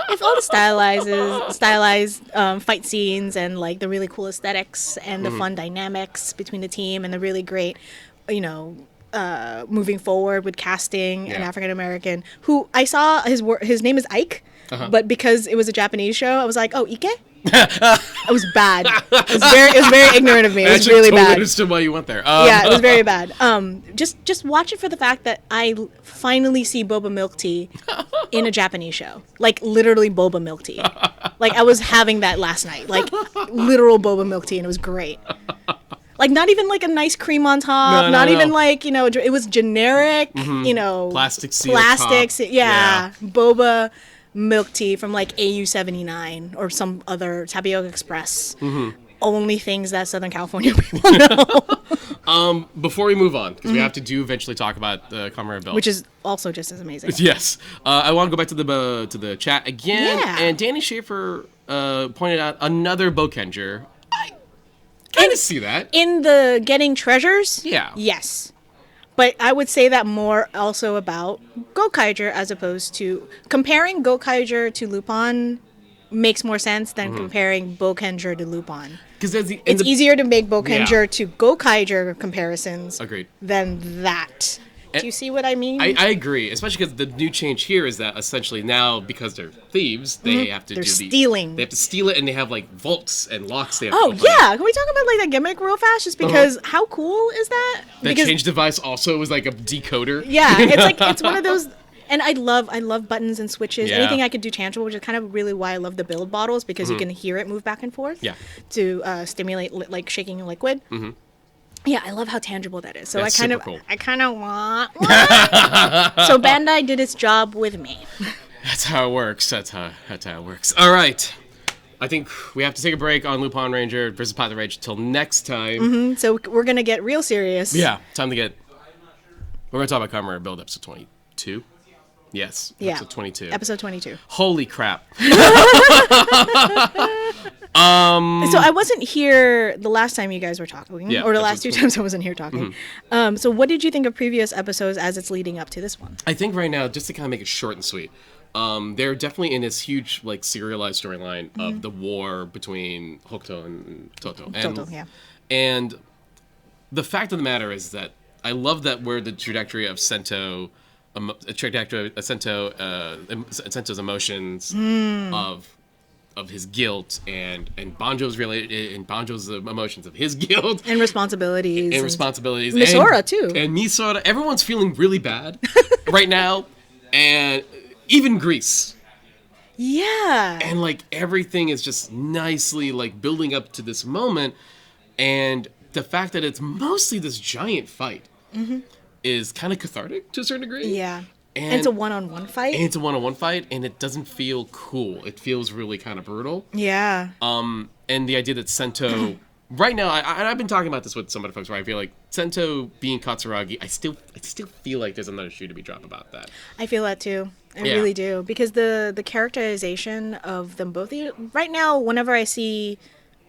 if all the stylized fight scenes and like the really cool aesthetics and the fun dynamics between the team and the really great, moving forward with casting an African American who I saw his name is Ike, but because it was a Japanese show, I was like, oh, Ike. It was bad. It was very ignorant of me. It was really totally bad. understood why you went there. Yeah, it was very bad. Just watch it for the fact that I finally see boba milk tea in a Japanese show. Like literally boba milk tea. Like I was having that last night. Like literal boba milk tea, and it was great. Like not even like a nice cream on top. Not even like it was generic. Plastic seal plastics. top. Yeah, boba milk tea from like AU 79 or some other Tapioca Express. Only things that Southern California people know. Before we move on, because we have to eventually talk about the Kamen Rider Build. Which is also just as amazing. Yes. I want to go back to the chat again. Yeah. And Danny Schaefer pointed out another Bokenger. I kind of see that. In the getting treasures? Yeah. Yes. But I would say that more also about Gokaiger as opposed to... Comparing Gokaiger to Lupin makes more sense than comparing Bokenger to Lupin. Because It's easier to make Bokenger to Gokaiger comparisons Agreed. than that. Do you see what I mean? I agree, especially because the new change here is that essentially now, because they're thieves, they have to stealing. They have to steal it, and they have like vaults and locks. They have Oh to open yeah, up. can we talk about like that gimmick real fast? Just because how cool is that? That Because change device also was like a decoder. yeah, it's like it's one of those. And I love buttons and switches. Yeah. Anything I could do tangible, which is kind of really why I love the build bottles because you can hear it move back and forth. Yeah. To stimulate like shaking liquid. Yeah, I love how tangible that is. So That's I super cool. kind of want. So Bandai did its job with me. That's how it works. That's how it works. All right. I think we have to take a break on Lupinranger versus Patranger till next time. So we're gonna get real serious. Yeah, time to get. We're gonna talk about Kamen Rider Build episode 22. Yes. Yeah. Episode 22. Episode 22. Holy crap. So I wasn't here the last time you guys were talking, Yeah, or the last episode two times I wasn't here talking. So what did you think of previous episodes as it's leading up to this one? I think right now, just to kind of make it short and sweet, they're definitely in this huge, like, serialized storyline of the war between Hokuto and Toto. And, Toto, yeah. And the fact of the matter is that I love that we're the trajectory of Sento's emotions of his guilt and Banjo's related and Banjo's emotions of his guilt And responsibilities. and responsibilities. Misora, too. And Misora. Everyone's feeling really bad right now. And even Greece. Yeah. And, like, everything is just nicely, like, building up to this moment. And the fact that it's mostly this giant fight is kind of cathartic to a certain degree. Yeah. And it's a one-on-one fight. And it's a one-on-one fight, and it doesn't feel cool. It feels really kind of brutal. Yeah. And the idea that Sento... Right now, I've been talking about this with some other folks where I feel like Sento being Katsuragi, I still feel like there's another shoe to be dropped about that. I feel that too. I Yeah. really do. Because the characterization of them both... Right now, whenever I see...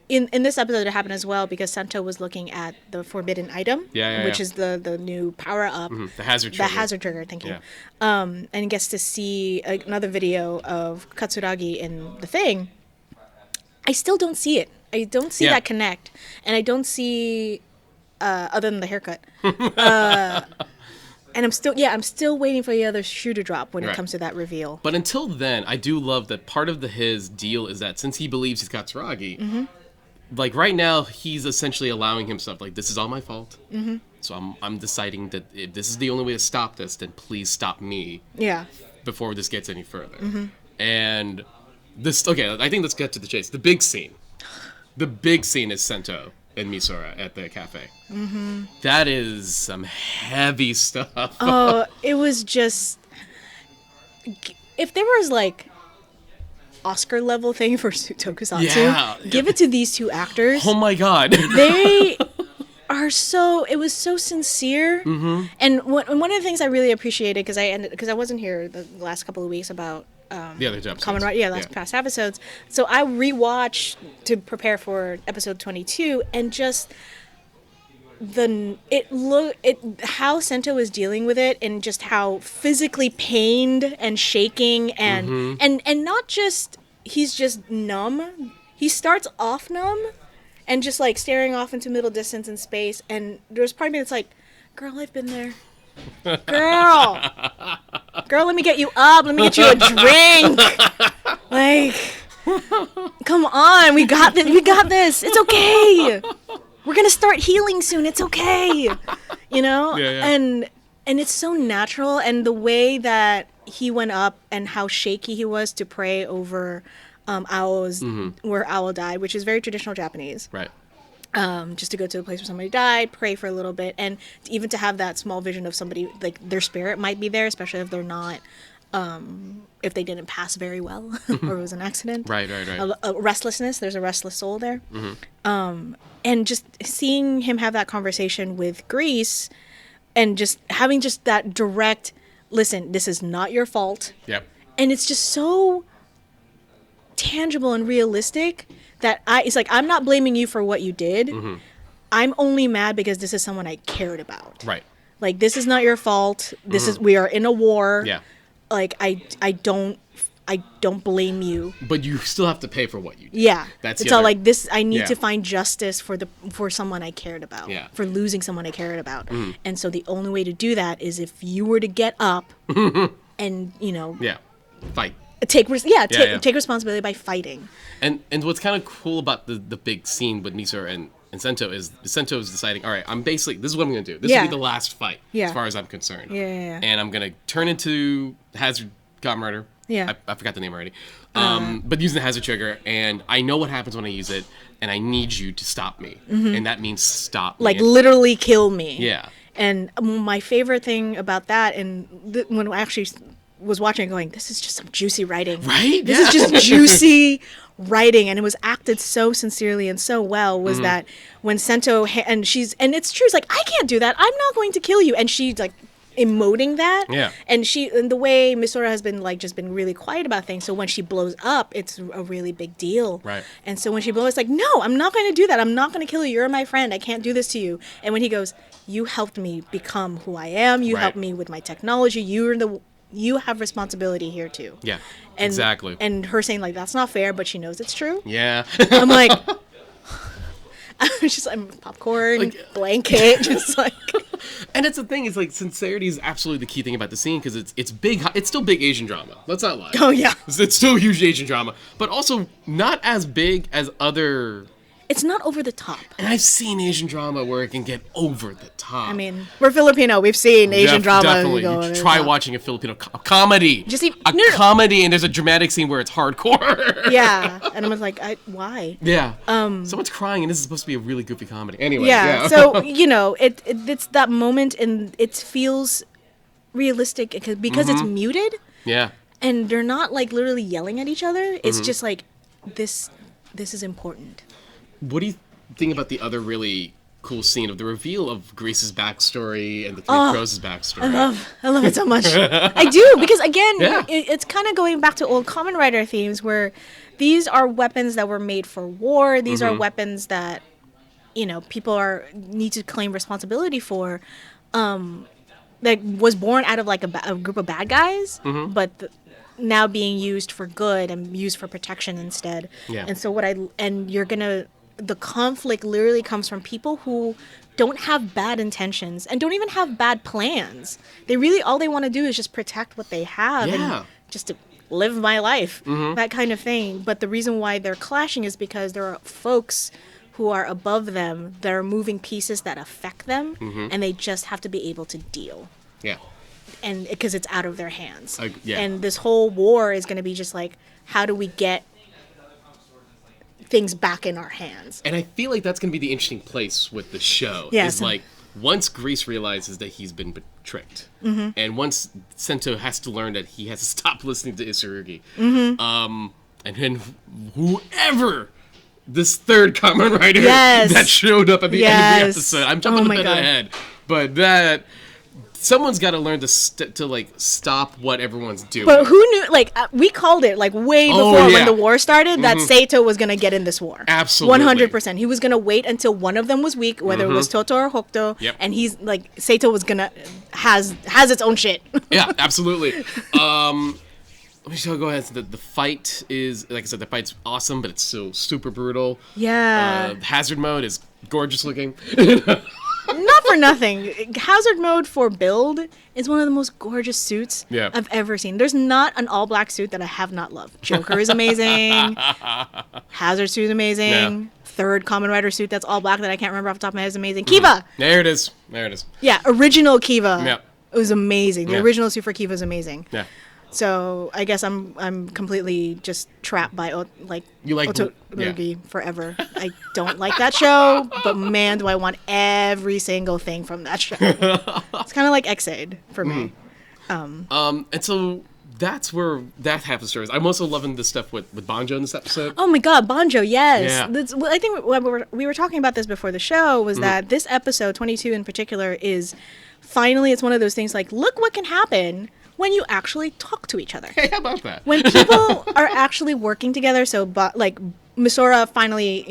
In this episode, it happened as well because Sento was looking at the forbidden item, which is the new power-up. The hazard trigger. The hazard trigger, thank you. Yeah. And gets to see another video of Katsuragi in the thing. I still don't see it. I don't see that connect. And I don't see, other than the haircut, And I'm still waiting for the other shoe to drop when it comes to that reveal. But until then, I do love that part of his deal is that since he believes he's Katsuragi, like right now he's essentially allowing himself, like, this is all my fault. So I'm deciding that if this is the only way to stop this, then please stop me. Yeah. Before this gets any further. And this, okay, I think let's get to the chase. The big scene. The big scene is Sento and Misora at the cafe. That is some heavy stuff. Oh, it was just... If there was, like, Oscar-level thing for Tokusatsu, give it to these two actors. Oh my god. They are so... It was so sincere. And one of the things I really appreciated, because I wasn't here the last couple of weeks about... the other episodes. Kamen Rider, past episodes. So I rewatched to prepare for episode 22, and just how Sento is dealing with it, and just how physically pained and shaking, and not just he's just numb. He starts off numb, and just like staring off into middle distance in space. And there's part of me that's like, girl, I've been there. Girl, let me get you up. Let me get you a drink. Like, come on, we got this. It's okay. We're gonna start healing soon. It's okay. You know? And it's so natural, and the way that he went up and how shaky he was to pray over Ao's where Ao died, which is very traditional Japanese. Right. Just to go to a place where somebody died, pray for a little bit, and even to have that small vision of somebody, like their spirit might be there, especially if they're not, if they didn't pass very well or it was an accident. Right. A restlessness, there's a restless soul there. And just seeing him have that conversation with Grease, and just having just that direct, listen, this is not your fault. Yep. And it's just so tangible and realistic that it's like, I'm not blaming you for what you did. I'm only mad because this is someone I cared about. Right. Like, this is not your fault. We are in a war. Yeah. Like, I don't blame you. But you still have to pay for what you did. Yeah. It's all like this. I need to find justice for someone I cared about. Yeah. For losing someone I cared about. And so the only way to do that is if you were to get up and, fight. Take responsibility by fighting. And what's kind of cool about the big scene with Misora and Sento is Sento is deciding, all right, this is what I'm going to do. This will be the last fight, as far as I'm concerned. And I'm going to turn into Hazard Kamen Rider. Yeah. I forgot the name already. But using the Hazard trigger, and I know what happens when I use it, and I need you to stop me. And that means stop me. Like, literally kill me. Yeah. And my favorite thing about that, and when I actually was watching it going, this is just some juicy writing. Right? This is just juicy writing, and it was acted so sincerely and so well, was that when Sento, and it's true, it's like, I can't do that. I'm not going to kill you. And she's like emoting that. Yeah. And the way Misora has been like, just been really quiet about things. So when she blows up, it's a really big deal. Right. And so when she blows, it's like, no, I'm not going to do that. I'm not going to kill you. You're my friend. I can't do this to you. And when he goes, you helped me become who I am. You helped me with my technology. You have responsibility here too. Yeah, exactly. And her saying like, that's not fair, but she knows it's true. Yeah. I'm like, I'm popcorn, like, blanket, just like. And it's the thing, it's like, sincerity is absolutely the key thing about the scene, because it's big, it's still big Asian drama. Let's not lie. Oh yeah. It's still huge Asian drama, but also not as big as other. It's not over the top. And I've seen Asian drama where it can get over the top. I mean, we're Filipino. We've seen Asian drama. Definitely. You try watching a Filipino comedy. Comedy, and there's a dramatic scene where it's hardcore. Yeah. And I was like, why? Yeah. Someone's crying, and this is supposed to be a really goofy comedy. Anyway. Yeah. So, it's that moment, and it feels realistic because it's muted. Yeah. And they're not, like, literally yelling at each other. It's just like, this is important. What do you think about the other really cool scene of the reveal of Grease's backstory and the Three Crows' backstory? I love it so much. I do, because again, it's kind of going back to old Kamen Rider themes, where these are weapons that were made for war. These are weapons that, people need to claim responsibility for. That was born out of like a group of bad guys, but now being used for good and used for protection instead. Yeah. And so you're gonna the conflict literally comes from people who don't have bad intentions and don't even have bad plans. They really, all they want to do is just protect what they have and just to live my life, that kind of thing. But the reason why they're clashing is because there are folks who are above them that are moving pieces that affect them, and they just have to be able to deal. Yeah. And because it's out of their hands. Yeah. And this whole war is going to be just like, how do we get things back in our hands? And I feel like that's going to be the interesting place with the show. Yes. Is like, once Grease realizes that he's been tricked, and once Sento has to learn that he has to stop listening to Isurugi, and then whoever this third Kamen Rider that showed up at the end of the episode, I'm jumping a bit ahead, but that someone's got to learn to like stop what everyone's doing. But who knew? Like we called it like way before when the war started that Saito was gonna get in this war. Absolutely, 100%. He was gonna wait until one of them was weak, whether it was Toto or Hokuto, and he's like Saito was gonna has its own shit. Yeah, absolutely. Let me just go ahead. The fight is, like I said, the fight's awesome, but it's so super brutal. Yeah. Hazard mode is gorgeous looking. Not for nothing. Hazard mode for Build is one of the most gorgeous suits I've ever seen. There's not an all-black suit that I have not loved. Joker is amazing. Hazard suit is amazing. Yeah. Third Kamen Rider suit that's all black that I can't remember off the top of my head is amazing. Kiva! There it is. Yeah, original Kiva. Yeah. It was amazing. The original suit for Kiva is amazing. Yeah. So I guess I'm completely just trapped by Otorugi forever. I don't like that show, but man, do I want every single thing from that show. It's kind of like X-Aid for me. And so that's where that half of the story is. I'm also loving the stuff with Banjo in this episode. Oh my God, Banjo, yes. Yeah. I think we were talking about this before the show was that this episode, 22 in particular, is finally, it's one of those things like, look what can happen when you actually talk to each other. Hey, how about that? When people are actually working together, so like Misora finally,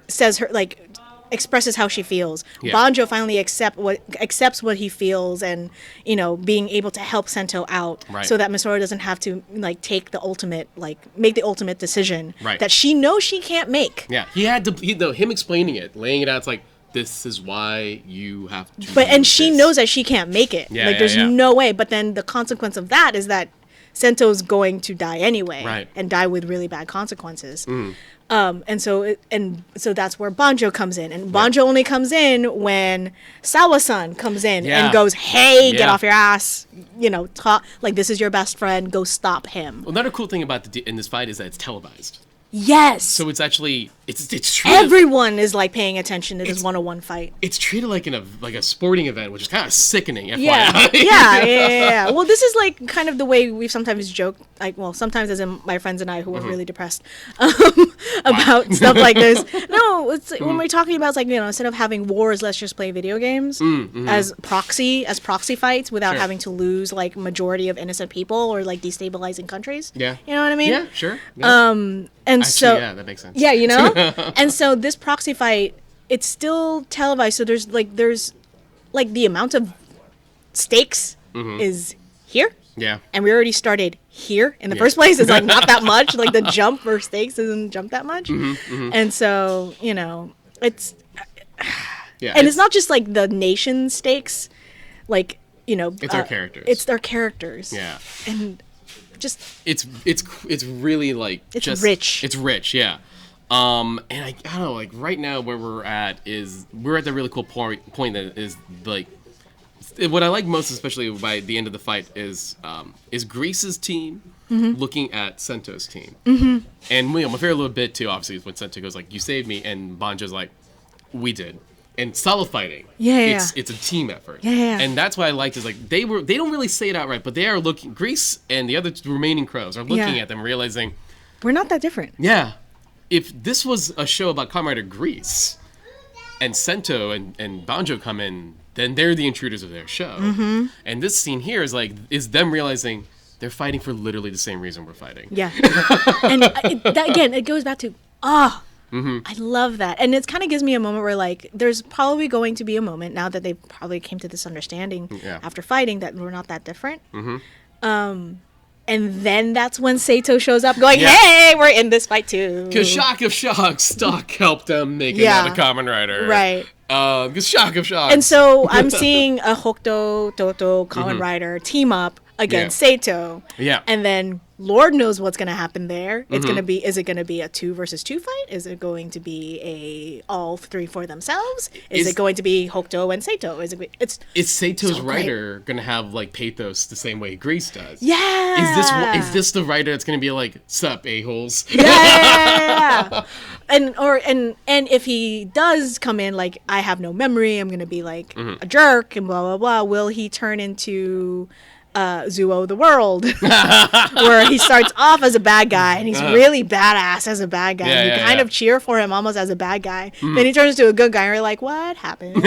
says her like expresses how she feels. Yeah. Banjo finally accepts what he feels, and being able to help Sento out, so that Misora doesn't have to like make the ultimate decision that she knows she can't make. Yeah, he had to. Him explaining it, laying it out. It's like, this is why you have to. And she knows that she can't make it. Yeah, there's no way. But then the consequence of that is that Sento's going to die anyway, and die with really bad consequences. And so that's where Banjo comes in, and Banjo only comes in when Sawa-san comes in and goes, "Hey, get off your ass! Talk like this is your best friend. Go stop him." Well, another cool thing about in this fight is that it's televised. Yes. So it's actually it's treated, everyone is like paying attention to this 101 fight. It's treated like a sporting event, which is kind of sickening. FYI. Yeah. Well, this is like kind of the way we've sometimes joked. Like, well, sometimes as in my friends and I who are really depressed about stuff like this. No, it's when we're talking about, it's like, instead of having wars, let's just play video games as proxy fights without having to lose like majority of innocent people or like destabilizing countries. Yeah. You know what I mean? Yeah, sure. Yeah. And actually, so that makes sense. Yeah, and so this proxy fight, it's still televised. So there's the amount of stakes is here. Yeah. And we already started here in the first place. It's like not that much. Like the jump for stakes doesn't jump that much. And so, it's and it's not just like the nation stakes, like, it's our characters. It's their characters. Yeah. And just it's really like it's rich. It's rich, yeah. And I don't know, like right now where we're at the really cool point that is like what I like most, especially by the end of the fight, is Grease's team looking at Sento's team. And my favorite little bit too, obviously, is when Sento goes like, "You saved me," and Banjo's like, "We did." And solo fighting, it's a team effort. And that's what I liked is like they don't really say it outright, but they are looking. Grease and the other remaining crows are looking at them, realizing we're not that different. Yeah, if this was a show about Kamen Rider Grease, and Sento and Banjo come in, then they're the intruders of their show. And this scene here is them realizing they're fighting for literally the same reason we're fighting. Yeah, and it goes back to I love that. And it kind of gives me a moment where, like, there's probably going to be a moment now that they probably came to this understanding after fighting that we're not that different. And then that's when Sato shows up going, Yeah. hey, we're in this fight too. Because shock of shocks, Stock helped them make it out of Kamen Rider. Right. Because shock of shocks. And so I'm seeing a Hokuto, Toto, Kamen Rider team up against Sato. Yeah. And then Lord knows what's going to happen there. It's going to be, is it going to be a 2 versus 2 fight? Is it going to be a all 3 for themselves? Is it going to be Hokuto and Sato? Is Sato's so writer going to have like pathos the same way Grease does? Yeah. Is this the writer that's going to be like, sup, a-holes? Yeah. And if he does come in like, I have no memory, I'm going to be like a jerk and blah, blah, blah, will he turn into Zuo the World, where he starts off as a bad guy and he's really badass as a bad guy. Yeah, you kind of cheer for him almost as a bad guy. Then he turns to a good guy and you're like, what happened?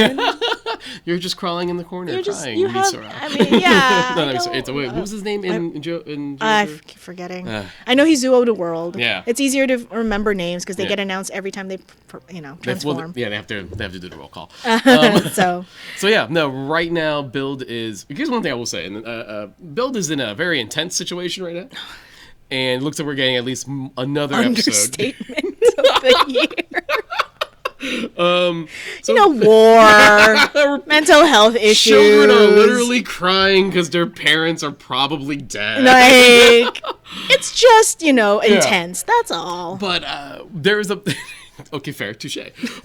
You're just crawling in the corner crying. You have, Misora. I mean, yeah. Wait, what was his name in I'm Joker? forgetting. I know he's Zuo the World. Yeah. It's easier to remember names because they get announced every time they, transform. They have to do the roll call. So yeah, no. Right now, Build is. Here's one thing I will say, and Build is in a very intense situation right now, and it looks like we're getting at least another understatement episode. of the year. War, mental health issues. Children are literally crying because their parents are probably dead. Like, it's just intense. That's all. But there is a. Okay, fair, touche.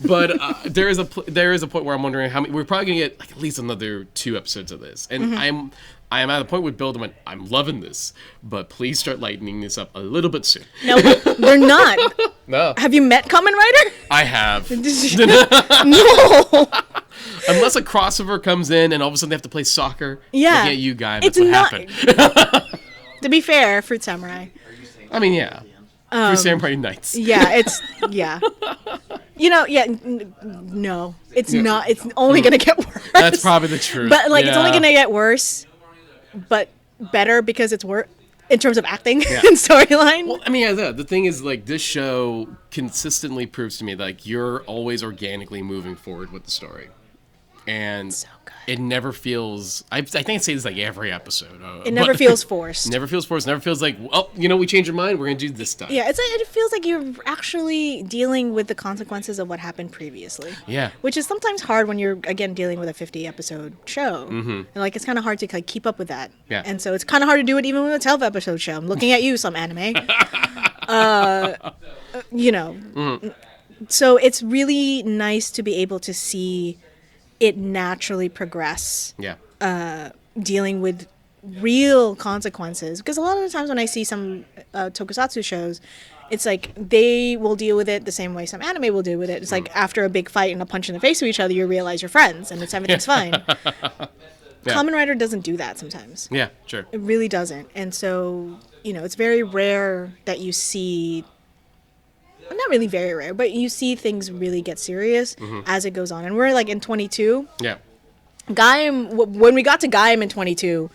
But there is a point where I'm wondering how many. We're probably gonna get like at least another 2 episodes of this, and I am at a point with Build. I'm loving this, but please start lightening this up a little bit soon. No, they're not. No. Have you met Kamen Rider? I have. No. Unless a crossover comes in and all of a sudden they have to play soccer. Yeah. Looking at you, guy. That's what happened. To be fair, Fruit Samurai. I mean, yeah. Fruit Samurai Knights. Yeah, no, it's not. It's only gonna get worse. That's probably the truth. But it's only gonna get worse, but better because it's worse in terms of acting and storyline. Well, I mean, the thing is, like, this show consistently proves to me that, like, you're always organically moving forward with the story. And so good. It never feels... I think I say this, like, every episode. It never feels forced. Never feels forced. Never feels like, well, we changed our mind. We're going to do this stuff. Yeah, it feels like you're actually dealing with the consequences of what happened previously. Yeah. Which is sometimes hard when you're, again, dealing with a 50-episode show. And, it's kind of hard to keep up with that. Yeah. And so it's kind of hard to do it even with a 12-episode show. I'm looking at you, some anime. So it's really nice to be able to see it naturally progress. Yeah. Dealing with real consequences, because a lot of the times when I see some tokusatsu shows, it's like they will deal with it the same way some anime will deal with it. It's like after a big fight and a punch in the face to each other, you realize you're friends and everything's fine. Kamen Rider doesn't do that sometimes. Yeah, sure. It really doesn't. And so, it's very rare that you see, not really very rare, but you see things really get serious as it goes on. And we're like in 22. Yeah. When we got to Gaim in 22,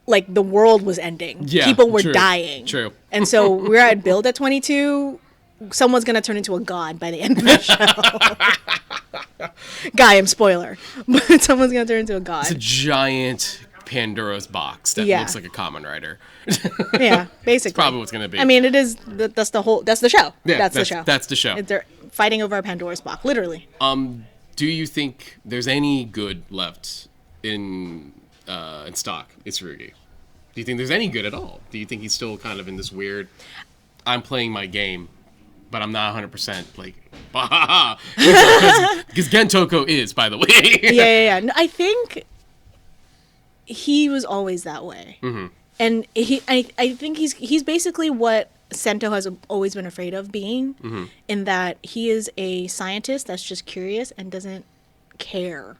like the world was ending. Yeah, people were true, dying. True. And so we're at Build at 22. Someone's gonna turn into a god by the end of the show. Gaim, spoiler, but someone's gonna turn into a god. It's a giant Pandora's box that looks like a Kamen Rider. Yeah, basically. It's probably what's gonna be. I mean, it is. That's the show. Yeah, that's the show. That's the show. They're fighting over a Pandora's box, literally. Do you think there's any good left in stock? Itsurugi. Do you think there's any good at all? Do you think he's still kind of in this weird, I'm playing my game, but I'm not 100% like, because Gentoko is, by the way. Yeah. No, I think he was always that way. And I think he's basically what Sento has always been afraid of being, in that he is a scientist that's just curious and doesn't care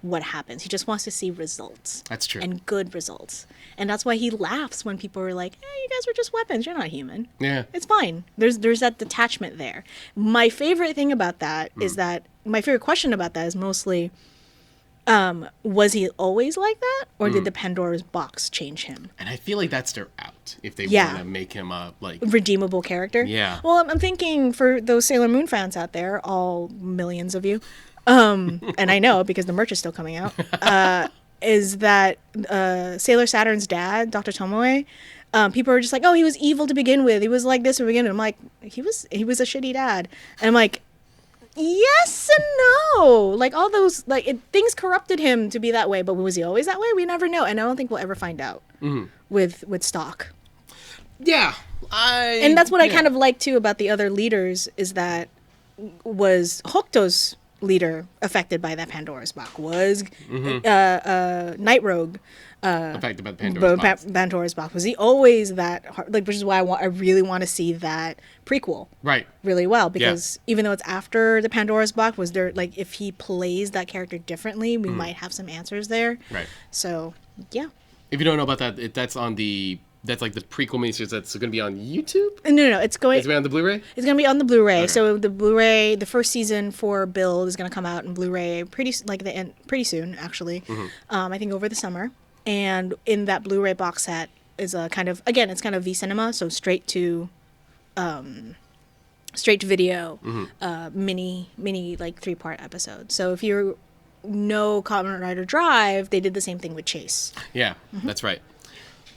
what happens. He just wants to see results. That's true. And good results. And that's why he laughs when people are like, hey, you guys are just weapons. You're not human. Yeah. It's fine. There's that detachment there. My favorite thing about that is that, my favorite question about that is mostly, was he always like that? Or did the Pandora's box change him? And I feel like that's their out, if they want to make him a, like... redeemable character? Yeah. Well, I'm thinking for those Sailor Moon fans out there, all millions of you, and I know because the merch is still coming out, is that Sailor Saturn's dad, Dr. Tomoe, people are just like, oh, he was evil to begin with. He was like this to begin with. I'm like, he was a shitty dad. And I'm like, yes and no. Like all those, like things corrupted him to be that way. But was he always that way? We never know. And I don't think we'll ever find out with Stock. Yeah. And that's what I kind of like too about the other leaders is that was Hokuto's leader affected by that Pandora's box? Was Night Rogue affected by the Pandora's box? Was he always that hard? Like, which is why I really want to see that prequel really well, because even though it's after the Pandora's box, was there, like, if he plays that character differently, we might have some answers there. Right. So yeah. If you don't know about that, that's like the prequel miniseries that's going to be on YouTube? No. It's going to be on the Blu-ray? It's going to be on the Blu-ray. Okay. So the Blu-ray, the first season for Build is going to come out in Blu-ray pretty soon, actually. I think over the summer. And in that Blu-ray box set is a kind of, again, it's kind of V-Cinema, so straight to video, mini like 3-part episode. So if you know Kamen Rider Drive, they did the same thing with Chase. Yeah, that's right.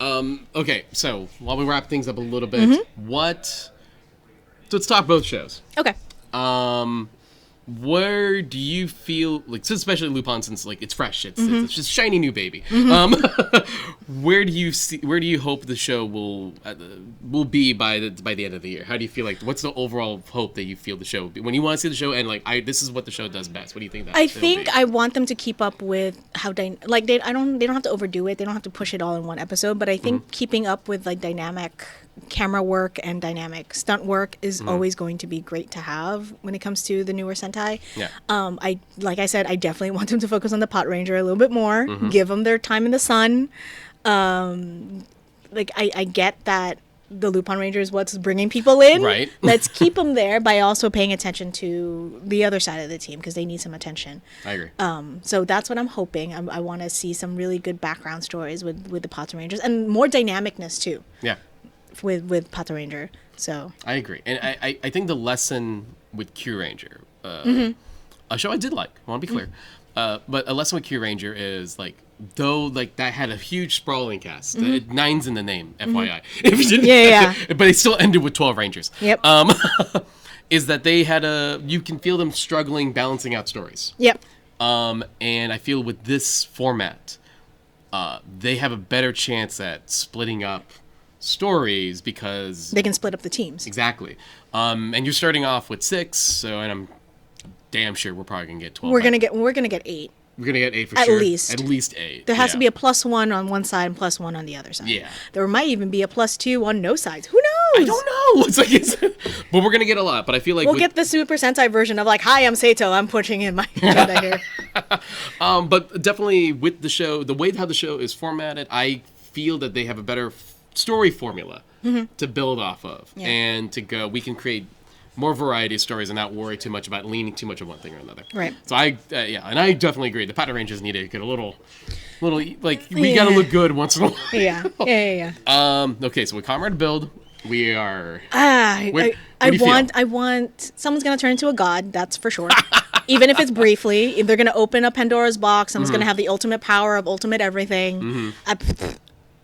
Okay, so while we wrap things up a little bit, so let's talk both shows. Okay. Where do you feel, like, especially Lupin, since like it's fresh, it's just shiny new baby. Where do you hope the show will be by the end of the year? How do you feel, like, what's the overall hope that you feel the show will be when you want to see the show, and like this is what the show does best? What do you think I think I want them to keep up with how they don't have to overdo it. They don't have to push it all in one episode, but I think keeping up with like dynamic camera work and dynamic stunt work is always going to be great to have when it comes to the newer Sentai. Yeah. Like I said, I definitely want them to focus on the Patranger a little bit more. Give them their time in the sun. Like I get that the Lupinranger is what's bringing people in. Right. Let's keep them there by also paying attention to the other side of the team because they need some attention. I agree. So that's what I'm hoping. I want to see some really good background stories with the Patrangers and more dynamicness too. Yeah. With Patranger. So I agree, and I think the lesson with Kyuranger, a show I did like, I want to be clear, but a lesson with Kyuranger is like, though like that had a huge sprawling cast, 9's in the name, FYI. If you didn't, but it still ended with 12 Rangers. Yep. Is that they had you can feel them struggling balancing out stories. Yep. And I feel with this format, they have a better chance at splitting up stories because they can split up the teams. Exactly. And you're starting off with 6, and I'm damn sure we're probably gonna get 12. We're gonna get 8. We're gonna get 8 for sure. At least 8. There has to be a +1 on one side and +1 on the other side. Yeah. There might even be a +2 on no sides. Who knows? I don't know. It's like but we're gonna get a lot. But I feel like we'll get the Super Sentai version of like, hi, I'm Sato. I'm pushing in my agenda here. But definitely with the show, the way how the show is formatted, I feel that they have a better story formula to build off of, and to go, we can create more variety of stories and not worry too much about leaning too much on one thing or another. Right. So and I definitely agree. The Patrangers need to get a little like, we gotta look good once in a while. Yeah. Okay, so with Kamen Rider Build, we are. I want someone's gonna turn into a god. That's for sure. Even if it's briefly, if they're gonna open up Pandora's box, someone's gonna have the ultimate power of ultimate everything.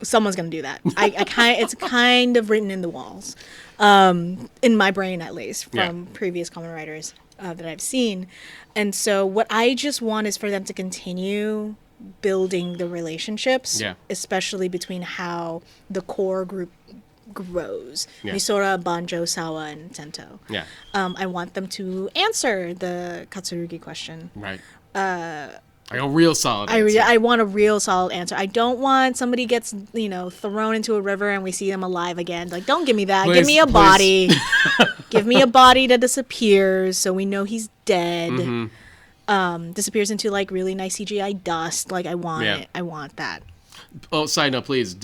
Someone's gonna do that. It's kind of written in the walls, in my brain at least, from previous Kamen Riders that I've seen. And so what I just want is for them to continue building the relationships, especially between how the core group grows. Misora, Banjo, Sawa, and Sento. Yeah. I want them to answer the Katsurugi question. Right. Like a real solid answer. I want a real solid answer. I don't want somebody gets, thrown into a river and we see them alive again. Like, don't give me that. Give me a body. Give me a body that disappears so we know he's dead. Disappears into, like, really nice CGI dust. Like, I want it. I want that. Oh, side note, please.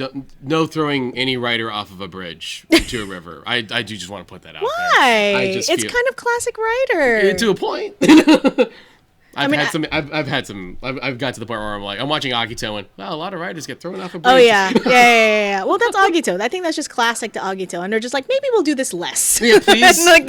No throwing any rider off of a bridge into a river. I do just want to put that out there. Why? It's kind of classic Rider. To a point. I've got to the point where I'm like, I'm watching Agito and, wow, a lot of writers get thrown off a bridge. Oh, yeah. Well, that's Agito. I think that's just classic to Agito. And they're just like, maybe we'll do this less. Yeah, please. like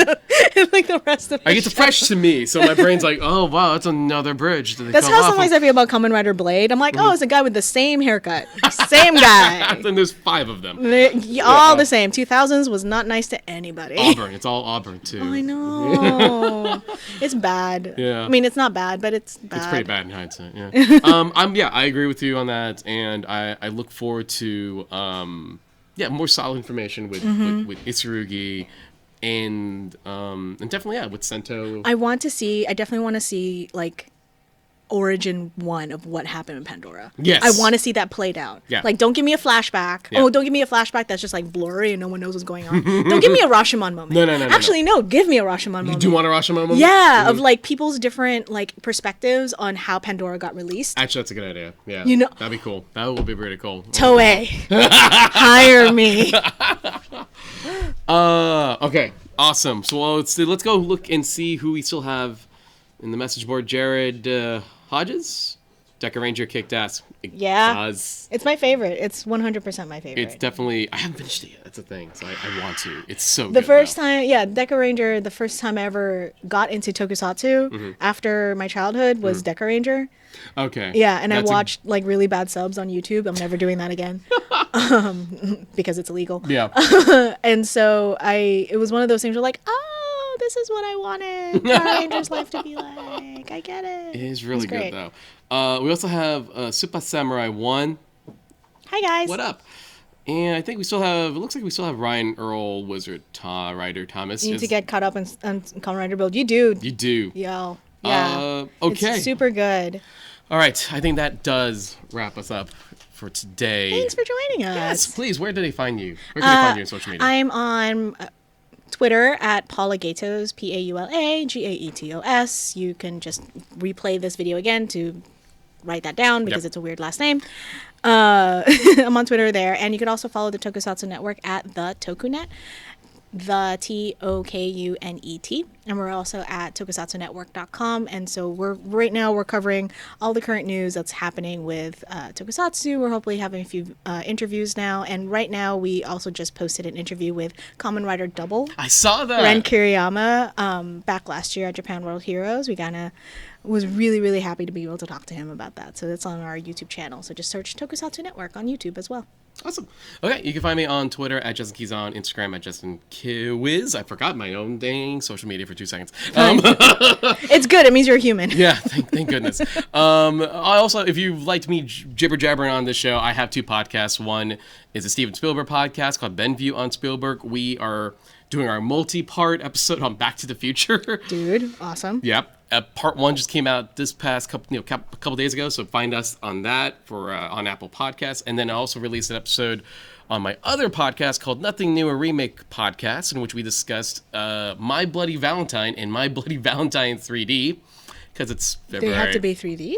the rest of I get the fresh to me, so my brain's like, oh, wow, that's another bridge. That's how sometimes I feel about Kamen Rider Blade. I'm like, oh, it's a guy with the same haircut. Same guy. And there's 5 of them. They're all the same. 2000s was not nice to anybody. Auburn. It's all Auburn, too. Oh, I know. It's bad. Yeah. I mean, it's not bad, but it's bad. It's pretty bad in hindsight, yeah. I agree with you on that, and I look forward to more solid information with Itsurugi and definitely with Sento. I definitely want to see like origin 1 of what happened in Pandora. Yes. I want to see that played out. Yeah. Like, don't give me a flashback. Yeah. Oh, don't give me a flashback that's just like blurry and no one knows what's going on. Don't give me a Rashomon moment. No. Actually, no, give me a Rashomon moment. You do want a Rashomon moment? Yeah, of like people's different like perspectives on how Pandora got released. Actually, that's a good idea. Yeah. That'd be cool. That would be really cool. Toei. Hire me. Okay. Awesome. So let's go look and see who we still have in the message board. Jared Hodges, Ranger kicked ass. Yeah, it's my favorite. It's 100% my favorite. It's definitely. I haven't finished it yet. That's the thing. So I want to. It's so. The good first though. time, Ranger. The first time I ever got into Tokusatsu after my childhood was Ranger. Okay. Yeah, and I watched like really bad subs on YouTube. I'm never doing that again because it's illegal. Yeah. And so it was one of those things where like, oh, this is what I wanted Power Rangers life to be like. I get it. It is really good though. We also have Super Samurai 1. Hi guys. What up? And I think it looks like we still have Ryan Earl Wizard Ryder Thomas. You need to get caught up on Kamen Rider Build. You do. You do. Yo. Yeah. Okay. It's super good. All right. I think that does wrap us up for today. Thanks for joining us. Yes, please. Where do they find you? Where can they find you on social media? I'm on Twitter at Paula Gaetos, PaulaGaetos. You can just replay this video again to write that down because it's a weird last name. I'm on Twitter there. And you can also follow the Tokusatsu Network at the Tokunet. The TOKUNET, and we're also at tokusatsunetwork.com. And so we're covering all the current news that's happening with Tokusatsu. We're hopefully having a few interviews now, and right now we also just posted an interview with Kamen Rider Double. I saw that. Ren Kiriyama back last year at Japan World Heroes. We was really, really happy to be able to talk to him about that. So it's on our YouTube channel. So just search Tokusatsu Network on YouTube as well. Awesome. Okay, you can find me on Twitter at Justin Quizon, Instagram at Justin Kiwiz. I forgot my own dang social media for 2 seconds. It's good. It means you're a human. Yeah, thank goodness. I also, if you liked me jibber jabbering on this show, I have 2 podcasts. One is a Steven Spielberg podcast called Benview on Spielberg. We are doing our multi-part episode on Back to the Future. Dude, awesome. Yep. Part 1 just came out this past couple days ago, so find us on that for on Apple Podcasts. And then I also released an episode on my other podcast called Nothing New, a Remake podcast, in which we discussed My Bloody Valentine and My Bloody Valentine 3D. Because it's February. They have to be 3D?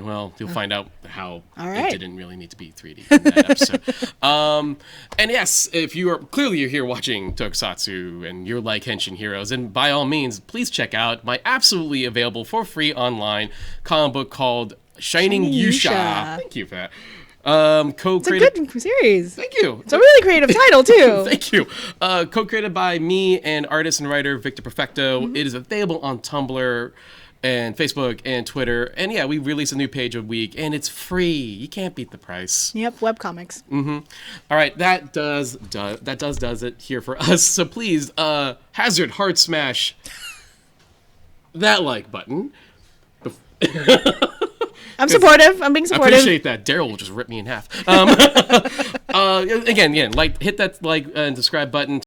Well, you'll find out how it didn't really need to be 3D in that episode. And yes, if you're here watching Tokusatsu and you're like Henshin Heroes, and by all means, please check out my absolutely available for free online comic book called Shining Yuusha. Thank you for that. It's a good series. Thank you. It's a really creative title too. Thank you. Co-created by me and artist and writer Victor Perfecto. It is available on Tumblr and Facebook and Twitter. And yeah, we release a new page a week, and it's free. You can't beat the price. Yep, webcomics. All right, that does it here for us. So please, hazard hard smash that like button. I'm supportive. I'm being supportive. I appreciate that. Daryl will just rip me in half. Again, hit that like and subscribe button